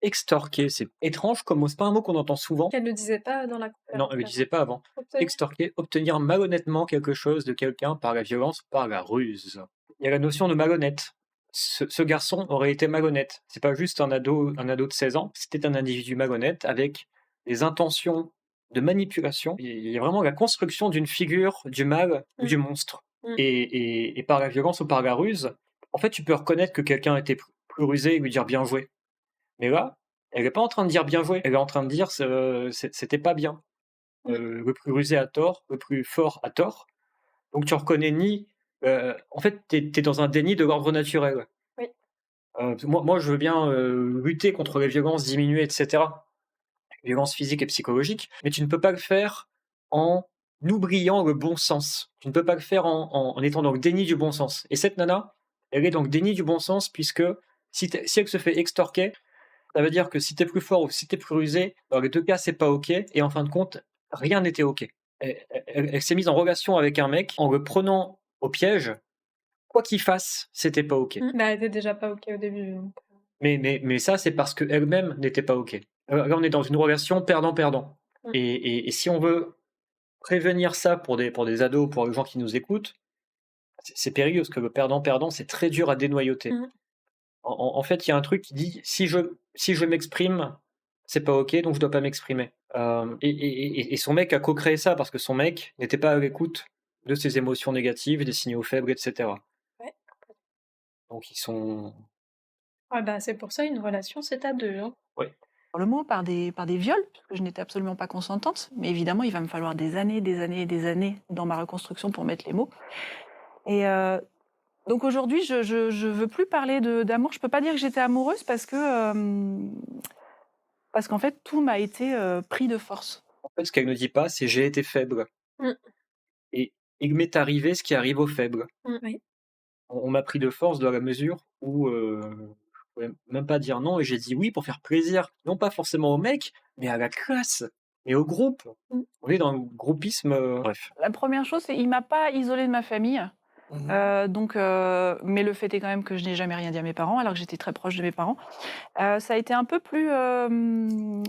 Extorquer, c'est étrange comme mot, c'est pas un mot qu'on entend souvent. qu'elle ne disait pas dans la conférence. Non, elle le disait pas avant. Obtenir. Extorquer, obtenir malhonnêtement quelque chose de quelqu'un par la violence ou par la ruse. Il y a la notion de malhonnête. Ce garçon aurait été malhonnête. C'est pas juste un ado de 16 ans, c'était un individu malhonnête avec des intentions de manipulation. Il y a vraiment la construction d'une figure du mal ou du monstre. Et par la violence ou par la ruse, en fait, tu peux reconnaître que quelqu'un était plus rusé et lui dire bien joué. Mais là, elle n'est pas en train de dire bien joué, elle est en train de dire c'était pas bien. Le plus rusé a tort, le plus fort a tort. Donc tu reconnais ni. En fait, tu es dans un déni de l'ordre naturel. Oui. Moi, je veux bien lutter contre les violences, diminuer, etc. Les violences physiques et psychologiques, mais tu ne peux pas le faire en oubliant le bon sens. Tu ne peux pas le faire en étant dans le déni du bon sens. Et cette nana, elle est dans le déni du bon sens, puisque si elle se fait extorquer, ça veut dire que si t'es plus fort ou si t'es plus rusé, dans les deux cas, c'est pas OK. Et en fin de compte, rien n'était OK. Elle s'est mise en relation avec un mec en le prenant au piège. Quoi qu'il fasse, c'était pas OK. Mais elle était déjà pas OK au début. Donc. Mais ça, c'est parce qu'elle-même n'était pas OK. Là, on est dans une relation perdant-perdant. Et si on veut prévenir ça pour des ados, pour les gens qui nous écoutent, c'est périlleux, parce que le perdant-perdant, c'est très dur à dénoyauter. En fait, il y a un truc qui dit si je m'exprime, c'est pas OK, donc je dois pas m'exprimer. Et son mec a co-créé ça parce que son mec n'était pas à l'écoute de ses émotions négatives, des signaux faibles, etc. Ouais. Donc ils sont. Ah bah, c'est pour ça une relation, c'est à deux. Hein. Le mot par des viols, puisque je n'étais absolument pas consentante, mais évidemment, il va me falloir des années et des années dans ma reconstruction pour mettre les mots. Et donc aujourd'hui, je veux plus parler d'amour. Je peux pas dire que j'étais amoureuse parce qu'en fait, tout m'a été pris de force. En fait, ce qu'elle ne dit pas, c'est j'ai été faible. Mm. Et il m'est arrivé ce qui arrive aux faibles. Oui. On m'a pris de force dans la mesure où je pouvais même pas dire non et j'ai dit oui pour faire plaisir, non pas forcément au mec, mais à la classe et au groupe. On est dans le groupisme, bref. La première chose, c'est qu'il m'a pas isolée de ma famille. Mais le fait est quand même que je n'ai jamais rien dit à mes parents, alors que j'étais très proche de mes parents. Ça a été un peu plus. Non,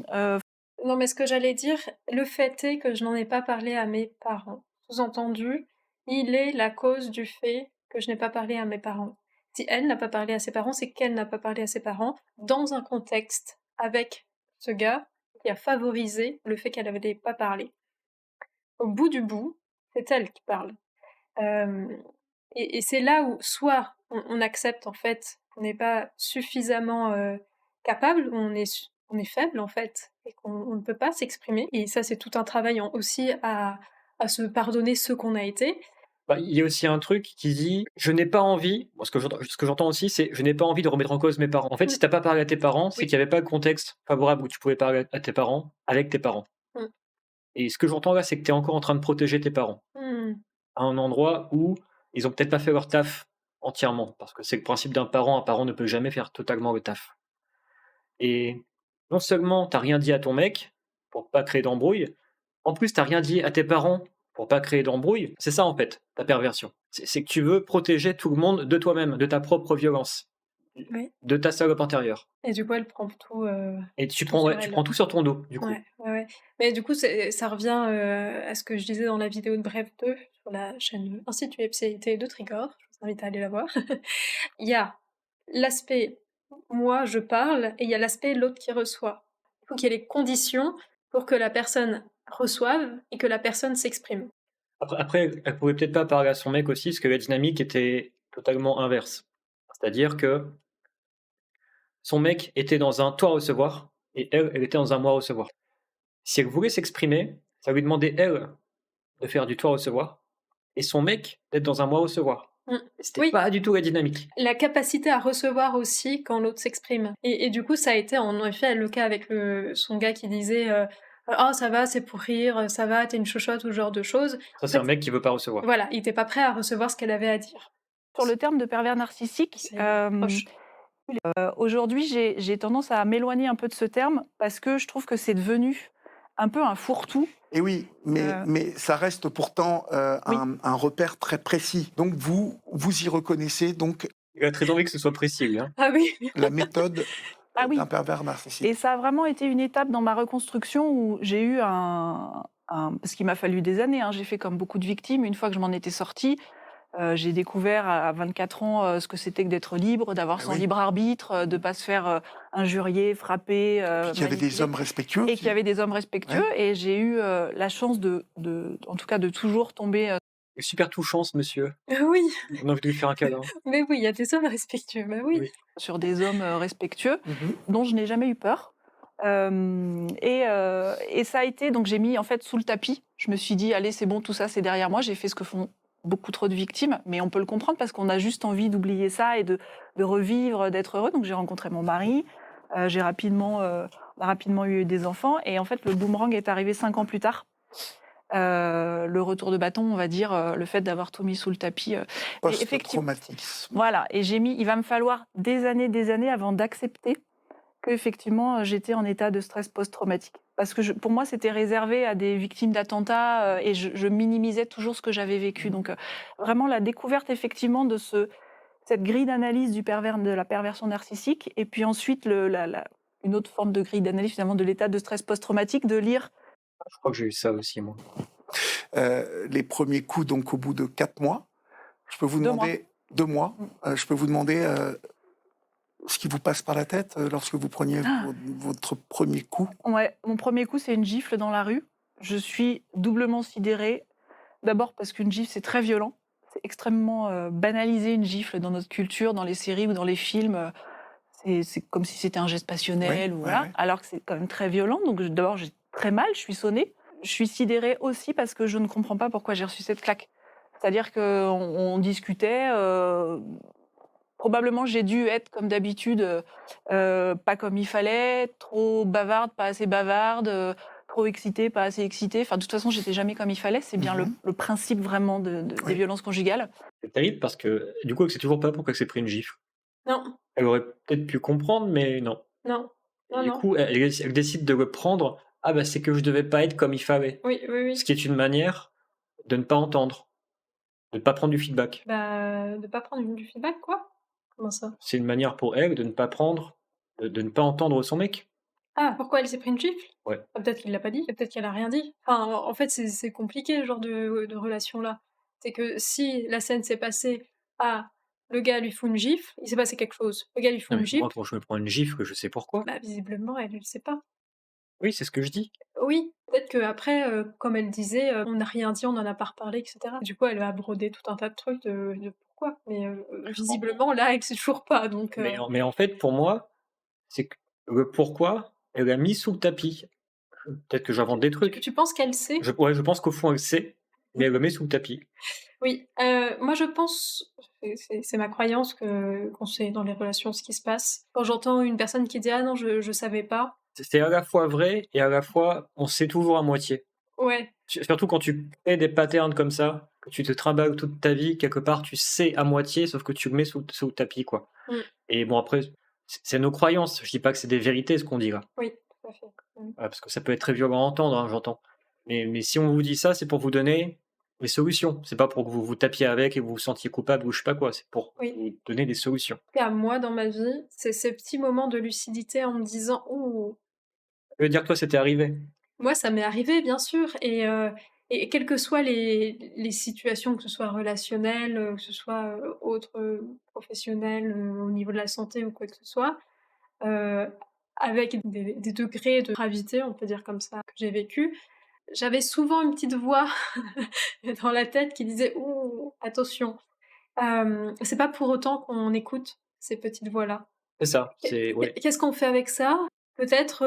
mais ce que j'allais dire, le fait est que je n'en ai pas parlé à mes parents. Sous-entendu, il est la cause du fait que je n'ai pas parlé à mes parents. Si elle n'a pas parlé à ses parents, c'est qu'elle n'a pas parlé à ses parents dans un contexte avec ce gars qui a favorisé le fait qu'elle n'avait pas parlé. Au bout du bout, c'est elle qui parle. Et c'est là où soit on accepte en fait qu'on n'est pas suffisamment capable, on est faible en fait, et qu'on ne peut pas s'exprimer. Et ça, c'est tout un travail aussi à se pardonner ce qu'on a été. Bah, il y a aussi un truc qui dit je n'ai pas envie. Moi, ce que j'entends aussi, c'est je n'ai pas envie de remettre en cause mes parents. En fait, si t'as pas parlé à tes parents, c'est qu'il n'y avait pas le contexte favorable où tu pouvais parler à tes parents avec tes parents. Et ce que j'entends là, c'est que tu es encore en train de protéger tes parents à un endroit où ils ont peut-être pas fait leur taf entièrement, parce que c'est le principe d'un parent. Un parent ne peut jamais faire totalement le taf. Et non seulement t'as rien dit à ton mec pour pas créer d'embrouille, en plus t'as rien dit à tes parents pour pas créer d'embrouille. C'est ça en fait, ta perversion. C'est que tu veux protéger tout le monde de toi-même, de ta propre violence, de ta salope intérieure. Et du coup, elle prend tout. Et tu prends tout sur ton dos, du coup. Ouais. Mais du coup, ça revient à ce que je disais dans la vidéo de Bref 2 sur la chaîne Institut Epséité de Trigor. Je vous invite à aller la voir. Il y a l'aspect moi je parle et il y a l'aspect l'autre qui reçoit. Il faut qu'il y ait les conditions pour que la personne reçoive et que la personne s'exprime. Après, elle pouvait peut-être pas parler à son mec aussi, parce que la dynamique était totalement inverse. C'est-à-dire que son mec était dans un toi recevoir et elle était dans un moi recevoir. Si elle voulait s'exprimer, ça lui demandait elle de faire du toi recevoir et son mec d'être dans un moi recevoir. Mmh. C'était Oui. pas du tout la dynamique. La capacité à recevoir aussi quand l'autre s'exprime et du coup, ça a été en effet le cas avec son gars qui disait, «Oh ça va, c'est pour rire, ça va, tu une chochotte» ou ce genre de choses. Ça, En c'est un fait, mec qui veut pas recevoir. voilà, il était pas prêt à recevoir ce qu'elle avait à dire. Sur le terme de pervers narcissique, C'est proche. aujourd'hui, j'ai tendance à m'éloigner un peu de ce terme parce que je trouve que c'est devenu un peu un fourre-tout. Et oui, Euh, mais ça reste pourtant Oui. un repère très précis. Donc vous y reconnaissez donc Il a très envie que ce soit précis, lui, hein. Ah oui, la méthode Ah oui. d'un pervers narcissique. Et ça a vraiment été une étape dans ma reconstruction où j'ai eu parce qu'il m'a fallu des années, hein, j'ai fait comme beaucoup de victimes. Une fois que je m'en étais sortie, j'ai découvert à 24 ans ce que c'était que d'être libre, d'avoir Ah son oui. libre arbitre, de ne pas se faire injurier, frapper, Qu'il y avait des manipuler. hommes respectueux. Et qu'il y avait des hommes respectueux. Et j'ai eu la chance en tout cas, de toujours tomber Super touchant, ce monsieur. oui, On a envie de lui faire un câlin. mais oui, il y a des hommes respectueux, bah oui. Oui. sur des hommes respectueux, Mhm. dont je n'ai jamais eu peur. Et ça a été, donc j'ai mis en fait sous le tapis. Je me suis dit, allez, c'est bon, tout ça, c'est derrière moi. J'ai fait ce que font beaucoup trop de victimes, mais on peut le comprendre parce qu'on a juste envie d'oublier ça et de revivre, d'être heureux. Donc j'ai rencontré mon mari, on a rapidement eu des enfants, et en fait le boomerang est arrivé 5 ans plus tard. Le retour de bâton, on va dire, le fait d'avoir tout mis sous le tapis. Et effectivement, Post-traumatisme. voilà, et il va me falloir des années avant d'accepter qu'effectivement j'étais en état de stress post-traumatique. Parce que pour moi, c'était réservé à des victimes d'attentats et je minimisais toujours ce que j'avais vécu. Donc vraiment la découverte effectivement de cette grille d'analyse de la perversion narcissique, et puis ensuite une autre forme de grille d'analyse finalement de l'état de stress post-traumatique, de lire. Je crois que j'ai eu ça aussi, moi. Les premiers coups, donc au bout de 4 mois, je peux vous 2 mois. demander 2 mois. Je peux vous demander ce qui vous passe par la tête lorsque vous preniez votre premier coup. Ouais, mon premier coup, c'est une gifle dans la rue. Je suis doublement sidérée. D'abord parce qu'une gifle, c'est très violent. C'est extrêmement banalisé, une gifle, dans notre culture, dans les séries ou dans les films. C'est comme si c'était un geste passionnel, Oui, ou voilà, ouais. alors que c'est quand même très violent. Donc d'abord, j'ai très mal, je suis sonnée. Je suis sidérée aussi parce que je ne comprends pas pourquoi j'ai reçu cette claque. C'est-à-dire qu'on discutait... Probablement, j'ai dû être, comme d'habitude, pas comme il fallait, trop bavarde, pas assez bavarde, trop excitée, pas assez excitée. Enfin, de toute façon, j'étais jamais comme il fallait. C'est bien le principe vraiment des violences conjugales. C'est terrible parce que, du coup, elle sait toujours pas pourquoi elle s'est pris une gifle. Non, Elle aurait peut-être pu comprendre, mais non. non, Et non, du non. coup, elle décide de le prendre. Ah bah c'est que je devais pas être comme il fallait. Oui, oui, oui. Ce qui est une manière de ne pas entendre, de ne pas prendre du feedback. Bah, de pas prendre du feedback, quoi? Comment ça? C'est une manière pour elle de ne pas prendre, de ne pas entendre son mec. Ah, pourquoi elle s'est pris une gifle? Ouais. Ah, peut-être qu'il l'a pas dit, peut-être qu'elle a rien dit. Enfin, en fait, c'est compliqué, ce genre de relation-là. C'est que si la scène s'est passée: «Ah, le gars lui fout une gifle», il s'est passé quelque chose. Le gars lui fout Non, une mais moi, gifle, quand je me prends une gifle, je sais pourquoi. bah, visiblement, elle le sait pas. Oui, c'est ce que je dis. Oui, peut-être qu'après, comme elle disait, «On n'a rien dit, on n'en a pas reparlé» et cetera. Du coup, elle va broder tout un tas de trucs de pourquoi, mais visiblement, là, elle sait toujours pas, donc Mais en fait, pour moi, c'est que le pourquoi, elle l'a mis sous le tapis. Peut-être que j'invente des trucs. tu penses qu'elle sait? Je pense qu'au fond, elle sait, mais elle le met sous le tapis. Oui, moi je pense, c'est ma croyance qu'on sait dans les relations ce qui se passe. Quand j'entends une personne qui dit: «Ah non, je savais pas», C'est à la fois vrai et à la fois, on sait toujours à moitié. ouais, Surtout quand tu crées des patterns comme ça, que tu te trimbales toute ta vie, quelque part, tu sais à moitié, sauf que tu le mets sous le tapis, quoi. mmh, Et bon, après, c'est nos croyances. Je dis pas que c'est des vérités, ce qu'on dit là. oui, tout à fait. Mmh. Parce que ça peut être très violent à entendre, hein, j'entends. Mais si on vous dit ça, c'est pour vous donner des solutions. C'est pas pour que vous vous tapiez avec et vous vous sentiez coupable ou je sais pas quoi. C'est pour Oui. vous donner des solutions. En tout cas, moi, dans ma vie, c'est ces petits moments de lucidité en me disant: «Ouh!» Je veux dire que toi, c'était arrivé. Moi, ça m'est arrivé, bien sûr, et quelles que soient les situations, que ce soit relationnelles, que ce soit, autres, professionnelles, au niveau de la santé ou quoi que ce soit, heu, avec des degrés de gravité, on peut dire comme ça, que j'ai vécu, j'avais souvent une petite voix dans la tête qui disait: «Ouh, attention!» C'est pas pour autant qu'on écoute ces petites voix-là. C'est ça. C'est ouais. Qu'est-ce qu'on fait avec ça? Peut-être,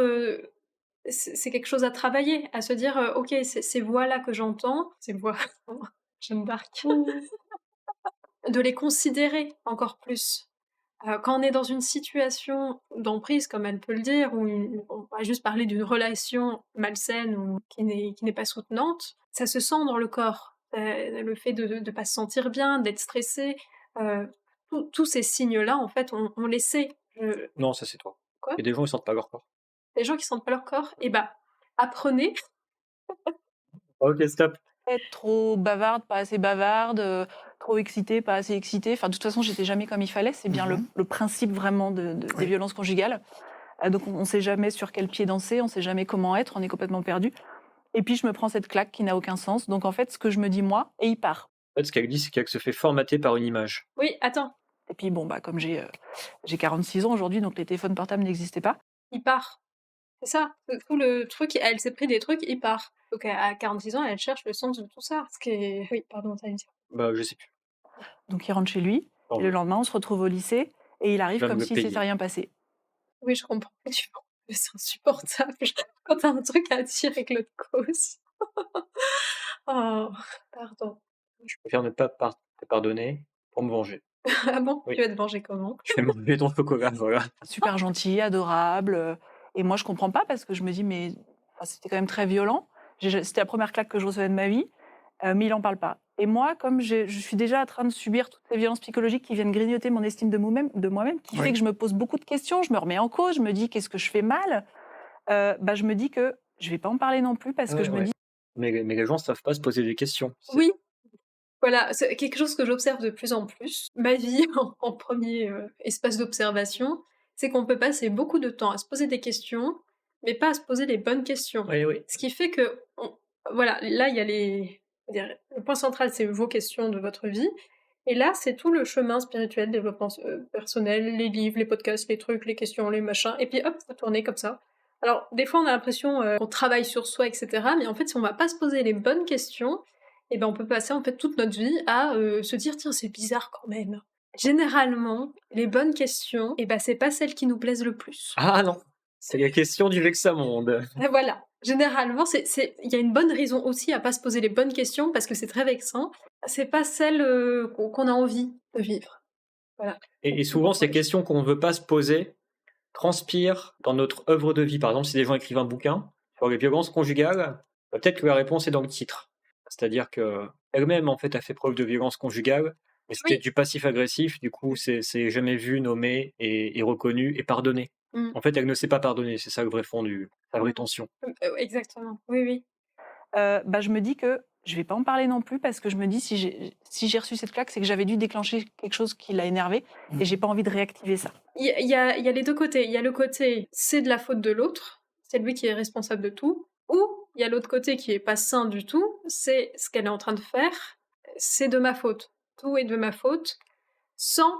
c'est quelque chose à travailler, à se dire, «OK, ces voix-là que j'entends», ces voix, Jeanne d'Arc. de les considérer encore plus. Quand on est dans une situation d'emprise, comme elle peut le dire, ou on va juste parler d'une relation malsaine ou qui n'est pas soutenante, ça se sent dans le corps. Le fait de pas se sentir bien, d'être stressé, tous ces signes-là, en fait, on les sait. Non, ça c'est toi. Quoi? Il y a des gens, ils sentent pas leur corps. Les gens qui sentent pas leur corps, eh ben, apprenez. OK, stop. Être trop bavarde, pas assez bavarde, trop excitée, pas assez excitée. Enfin, de toute façon, j'étais jamais comme il fallait. C'est bien le principe vraiment des Oui. violences conjugales. Donc, on ne sait jamais sur quel pied danser, on ne sait jamais comment être, on est complètement perdu. Et puis, je me prends cette claque qui n'a aucun sens. Donc, en fait, ce que je me dis moi, et il part. En fait, ce qu'elle dit, c'est qu'elle se fait formater par une image. Oui, attends, Et puis, bon, comme j'ai 46 ans aujourd'hui, donc les téléphones portables n'existaient pas. il part. C'est ça, tout le truc, elle s'est pris des trucs, il part. Donc à 46 ans, elle cherche le sens de tout ça. Ce qui est... Oui, pardon, t'allais me dire. Bah, je sais plus. Donc, il rentre chez lui. Oh, Et le lendemain, on se retrouve au lycée. Et il arrive va me comme le s'il payer. s'était rien passé. Oui, je comprends. C'est insupportable quand t'as un truc à dire avec l'autre cause. Oh, pardon. Je préfère ne pas te pardonner pour me venger. Ah bon? Oui. Tu vas te venger comment? Je vais m'enlever ton chocolat, voilà. Super gentil, adorable. Et moi, je comprends pas parce que je me dis, mais enfin, c'était quand même très violent. C'était la première claque que je recevais de ma vie, mais il en parle pas. Et moi, comme je suis déjà en train de subir toutes ces violences psychologiques qui viennent grignoter mon estime de moi-même, qui Oui. fait que je me pose beaucoup de questions, je me remets en cause, je me dis qu'est-ce que je fais mal, je me dis que je vais pas en parler non plus parce que je me dis. Mais les gens savent pas se poser des questions. Oui, voilà, c'est quelque chose que j'observe de plus en plus. Ma vie en premier espace d'observation, c'est qu'on peut passer beaucoup de temps à se poser des questions, mais pas à se poser les bonnes questions. Oui, oui. Ce qui fait que, voilà, là, il y a le point central, c'est vos questions de votre vie. Et là, c'est tout le chemin spirituel, développement personnel, les livres, les podcasts, les trucs, les questions, les machins. Et puis hop, vous tournez comme ça. Alors, des fois, on a l'impression qu'on travaille sur soi, etc. Mais en fait, si on va pas se poser les bonnes questions, eh ben, on peut passer en fait toute notre vie à se dire tiens, c'est bizarre quand même. Généralement, les bonnes questions, eh ben, c'est pas celles qui nous plaisent le plus. Ah non, c'est la question du Vexamonde. Et voilà. Généralement, il y a une bonne raison aussi à pas se poser les bonnes questions parce que c'est très vexant. C'est pas celle qu'on a envie de vivre. Voilà. Et souvent, ces questions qu'on ne veut pas se poser transpirent dans notre œuvre de vie. Par exemple, si des gens écrivent un bouquin sur les violences conjugales, peut-être que la réponse est dans le titre. C'est-à-dire qu'elle-même, en fait, a fait preuve de violence conjugale, mais c'était Oui. du passif-agressif, du coup, c'est jamais vu, nommé et reconnu et pardonné. Mm. En fait, elle ne sait pas pardonner, c'est ça le vrai fond la vraie tension. Exactement. Oui, oui. Je me dis que je vais pas en parler non plus parce que je me dis si j'ai reçu cette claque, c'est que j'avais dû déclencher quelque chose qui l'a énervé et j'ai pas envie de réactiver ça. Il y a les deux côtés. Il y a le côté c'est de la faute de l'autre, c'est lui qui est responsable de tout, ou il y a l'autre côté qui est pas sain du tout, c'est ce qu'elle est en train de faire, c'est de ma faute. Tout est de ma faute, sans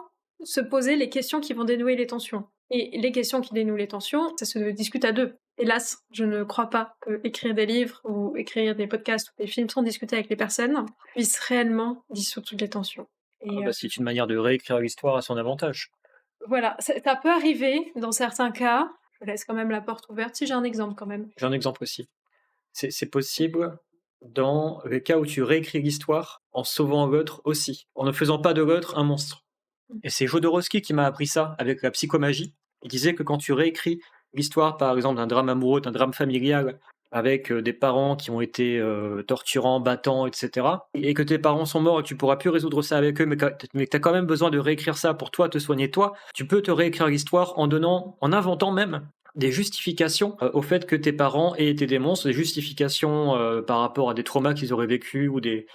se poser les questions qui vont dénouer les tensions. Et les questions qui dénouent les tensions, ça se discute à deux. Hélas, je ne crois pas que écrire des livres ou écrire des podcasts ou des films sans discuter avec les personnes puisse réellement dissoudre toutes les tensions. Et C'est une manière de réécrire l'histoire à son avantage. voilà, ça peut arriver dans certains cas. Je laisse quand même la porte ouverte si j'ai un exemple quand même. J'ai un exemple aussi. C'est possible dans les cas où tu réécris l'histoire en sauvant l'autre aussi, en ne faisant pas de l'autre un monstre. Et c'est Jodorowsky qui m'a appris ça avec la psychomagie. Il disait que quand tu réécris l'histoire, par exemple, d'un drame amoureux, d'un drame familial, avec des parents qui ont été torturants, battants, etc., et que tes parents sont morts et que tu pourras plus résoudre ça avec eux, mais que tu as quand même besoin de réécrire ça pour toi, te soigner toi, tu peux te réécrire l'histoire en inventant même des justifications au fait que tes parents aient été des monstres, des justifications par rapport à des traumas qu'ils auraient vécus ou des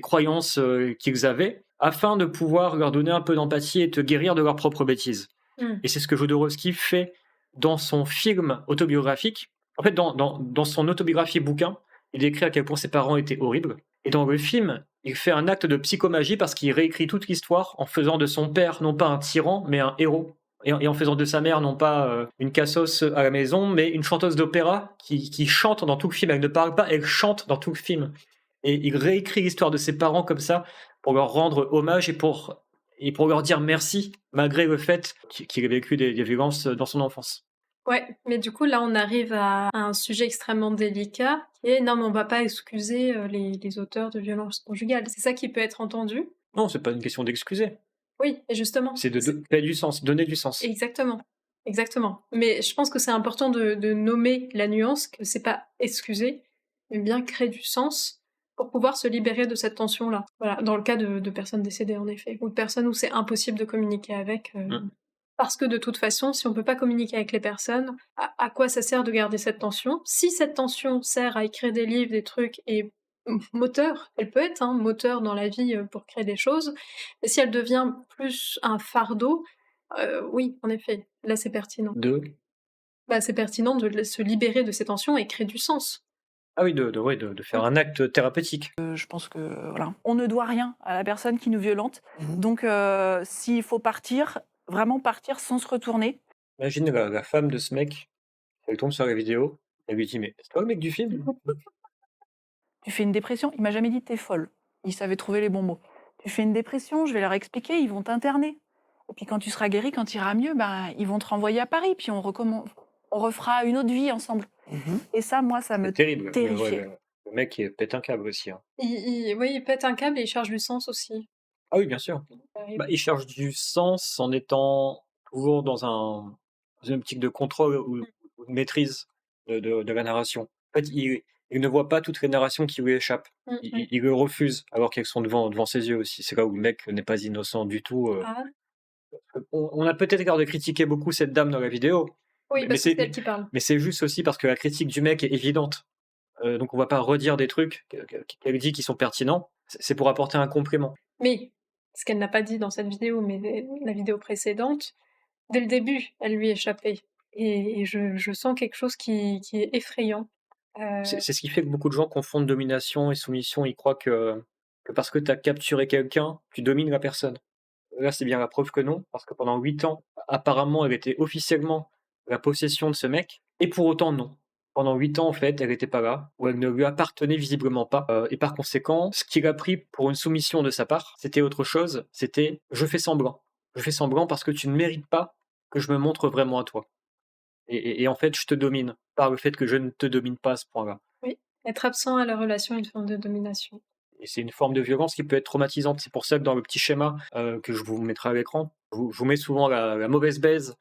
croyances qu'ils avaient, afin de pouvoir leur donner un peu d'empathie et te guérir de leurs propres bêtises. Et c'est ce que Jodorowsky fait dans son film autobiographique. En fait, dans son autobiographie bouquin, il décrit à quel point ses parents étaient horribles. Et dans le film, il fait un acte de psychomagie parce qu'il réécrit toute l'histoire en faisant de son père non pas un tyran, mais un héros. Et en faisant de sa mère non pas une cassos à la maison, mais une chanteuse d'opéra qui chante dans tout le film. Elle ne parle pas, elle chante dans tout le film. Et il réécrit l'histoire de ses parents comme ça pour leur rendre hommage et pour leur dire merci, malgré le fait qu'il ait vécu des violences dans son enfance. Ouais, mais du coup, là, on arrive à un sujet extrêmement délicat qui est non, mais on va pas excuser les auteurs de violences conjugales. C'est ça qui peut être entendu. Non, c'est pas une question d'excuser. Oui, et justement, C'est de c'est créer du sens, donner du sens. exactement, exactement. Mais je pense que c'est important de nommer la nuance, que c'est pas excuser, mais bien créer du sens pour pouvoir se libérer de cette tension-là. Voilà, dans le cas de personnes décédées, en effet, ou de personnes où c'est impossible de communiquer avec, Mmh. parce que de toute façon, si on peut pas communiquer avec les personnes, à quoi ça sert de garder cette tension? Si cette tension sert à écrire des livres, des trucs et moteur, elle peut être, hein, moteur dans la vie, pour créer des choses, mais si elle devient plus un fardeau, oui, en effet, là, c'est pertinent. De Bah, c'est pertinent de se libérer de ces tensions et créer du sens. Ah oui, ouais, de faire Mmh. un acte thérapeutique. Je pense que voilà, on ne doit rien à la personne qui nous violente. Mhm. Donc, s'il faut partir, vraiment partir sans se retourner. Imagine la femme de ce mec, elle tombe sur la vidéo, elle lui dit: «Mais c'est toi le mec du film?» Tu fais une dépression, il m'a jamais dit: «Tu es folle». Il savait trouver les bons mots. Tu fais une dépression, je vais leur expliquer, ils vont t'interner. Et puis quand tu seras guéri, quand tu iras mieux, ben, ils vont te renvoyer à Paris, puis on refera une autre vie ensemble. Mhm. Et ça, moi, ça me C'est terrible. Ouais, terrifiait. le mec, il pète un câble aussi, hein. Oui, il pète un câble et il cherche du sens aussi. Ah oui, bien sûr. Terrible. Bah, il cherche du sens en étant toujours dans une optique de contrôle ou de maîtrise de la narration. En fait, il ne voit pas toutes les narrations qui lui échappent. Mmh, mmh. Il le refuse, alors qu'elles sont devant ses yeux aussi. C'est là où le mec n'est pas innocent du tout. Ah, On a peut-être l'air de critiquer beaucoup cette dame dans la vidéo, oui, mais parce que c'est elle qui parle. c'est juste aussi parce que la critique du mec est évidente. Donc on va pas redire des trucs qu'elle dit qui sont pertinents. C'est pour apporter un complément. Mais, ce qu'elle n'a pas dit dans cette vidéo, mais la vidéo précédente, dès le début, elle lui échappait et je sens quelque chose qui est effrayant. C'est ce qui fait que beaucoup de gens confondent domination et soumission. Ils croient que parce que tu as capturé quelqu'un, tu domines la personne. Là, c'est bien la preuve que non, parce que pendant 8 ans, apparemment, elle était officiellement la possession de ce mec, et pour autant, non. Pendant 8 ans, en fait, elle n'était pas là, ou elle ne lui appartenait visiblement pas. Et par conséquent, ce qu'il a pris pour une soumission de sa part, c'était autre chose. C'était je fais semblant. Je fais semblant parce que tu ne mérites pas que je me montre vraiment à toi. Et en fait, je te domine par le fait que je ne te domine pas à ce point-là. Oui, être absent à la relation est une forme de domination. Et c'est une forme de violence qui peut être traumatisante. C'est pour ça que dans le petit schéma que je vous mettrai à l'écran, je vous mets souvent la mauvaise baise,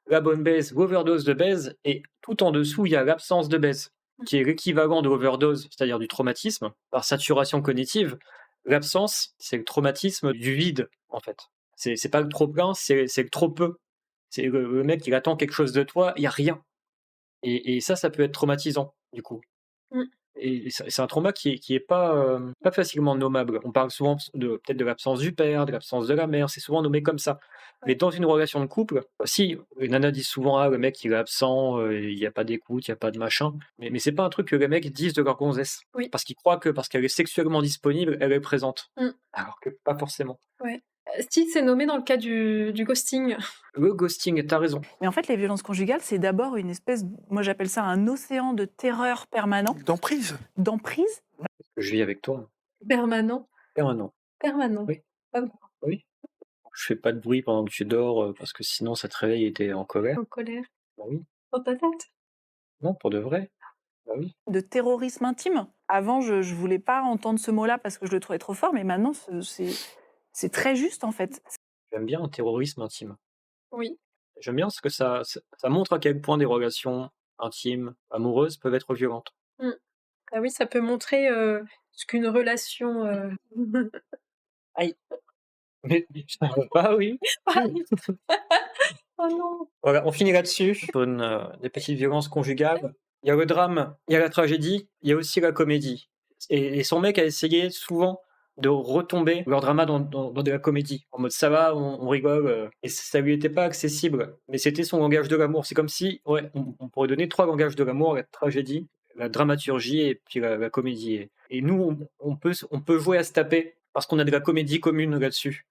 la bonne baise, l'overdose de baise, et tout en dessous, il y a l'absence de baise, qui est l'équivalent de l'overdose, c'est-à-dire du traumatisme, par saturation cognitive. L'absence, c'est le traumatisme du vide, en fait. C'est pas le trop plein, c'est le trop peu. C'est le mec, il attend quelque chose de toi, il n'y a rien. Et ça peut être traumatisant, du coup. Mmh. Et c'est un trauma qui est pas facilement nommable. On parle souvent peut-être de l'absence du père, de l'absence de la mère, c'est souvent nommé comme ça. Mais Ouais. dans une relation de couple, si les nanas disent souvent: «Ah, le mec il est absent, il y a pas d'écoute, il y a pas de machin», mais c'est pas un truc que les mecs disent de leur gonzesse. Oui. Parce qu'ils croient que parce qu'elle est sexuellement disponible, elle est présente. Mmh. Alors que pas forcément. Ouais. Si, c'est nommé dans le cas du ghosting. Le ghosting, tu as raison. Mais en fait, les violences conjugales, c'est d'abord une espèce, moi j'appelle ça un océan de terreur permanent, D'emprise. d'emprise. Je vis avec toi. Permanent. Permanent. Permanent. Oui. Ah bon, Oui. Je fais pas de bruit pendant que tu dors, parce que sinon ça te réveille et tu es en colère. en colère. Bah oui. Dans ta tête. Non, pour de vrai. Bah oui. De terrorisme intime. Avant, je ne voulais pas entendre ce mot-là parce que je le trouvais trop fort, mais maintenant, c'est très juste en fait. J'aime bien un terrorisme intime. Oui. J'aime bien parce que ça montre à quel point des relations intimes, amoureuses peuvent être violentes. Mmh. Ah oui, ça peut montrer, ce qu'une relation, Aïe! Mais ça va pas, oui. Oh non! Voilà, on finit là-dessus sur des petites violences conjugales. Il y a le drame, il y a la tragédie, il y a aussi la comédie. Et son mec a essayé souvent de retomber leur drama dans de la comédie. En mode ça va, on rigole, et ça lui était pas accessible. Mais c'était son langage de l'amour. C'est comme si, ouais, on pourrait donner 3 langages de l'amour: la tragédie, la dramaturgie et puis la comédie. Et nous, on peut jouer à se taper parce qu'on a de la comédie commune là-dessus.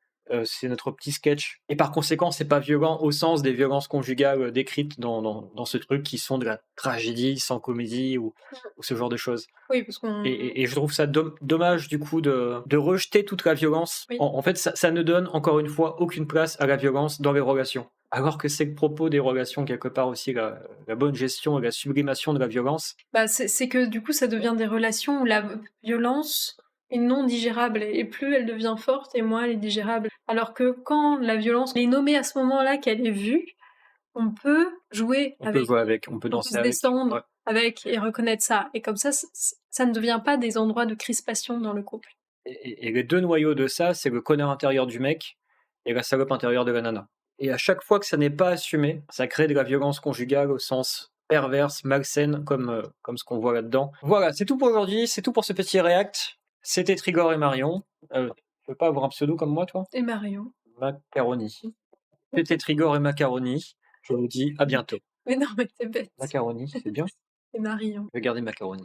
C'est notre petit sketch. Et par conséquent, c'est pas violent au sens des violences conjugales décrites dans ce truc qui sont de la tragédie sans comédie ou ce genre de choses. Oui, parce qu'on Et je trouve ça dommage du coup de rejeter toute la violence. Oui. En fait, ça ne donne encore une fois aucune place à la violence dans les relations. Alors que c'est le propos des relations, quelque part aussi, la bonne gestion et la sublimation de la violence. bah, c'est que du coup, ça devient des relations où la violence non digérable et plus elle devient forte et moins elle est digérable. Alors que quand la violence est nommée à ce moment-là, qu'elle est vue, on peut jouer On peut avec, jouer avec, on peut on peut danser se avec. descendre Ouais. avec et reconnaître ça. Et comme ça ne devient pas des endroits de crispation dans le couple. Et les deux noyaux de ça, c'est le connard intérieur du mec et la salope intérieure de la nana. Et à chaque fois que ça n'est pas assumé, ça crée de la violence conjugale au sens perverse, malsaine, comme ce qu'on voit là-dedans. Voilà, c'est tout pour aujourd'hui, c'est tout pour ce petit react. C'était Trigor et Marion. Tu peux pas avoir un pseudo comme moi, toi? Et Marion. Macaroni. C'était Trigor et Macaroni. Je vous dis à bientôt. Mais non, mais t'es bête. Macaroni, c'est bien. Et Marion. Je vais garder Macaroni.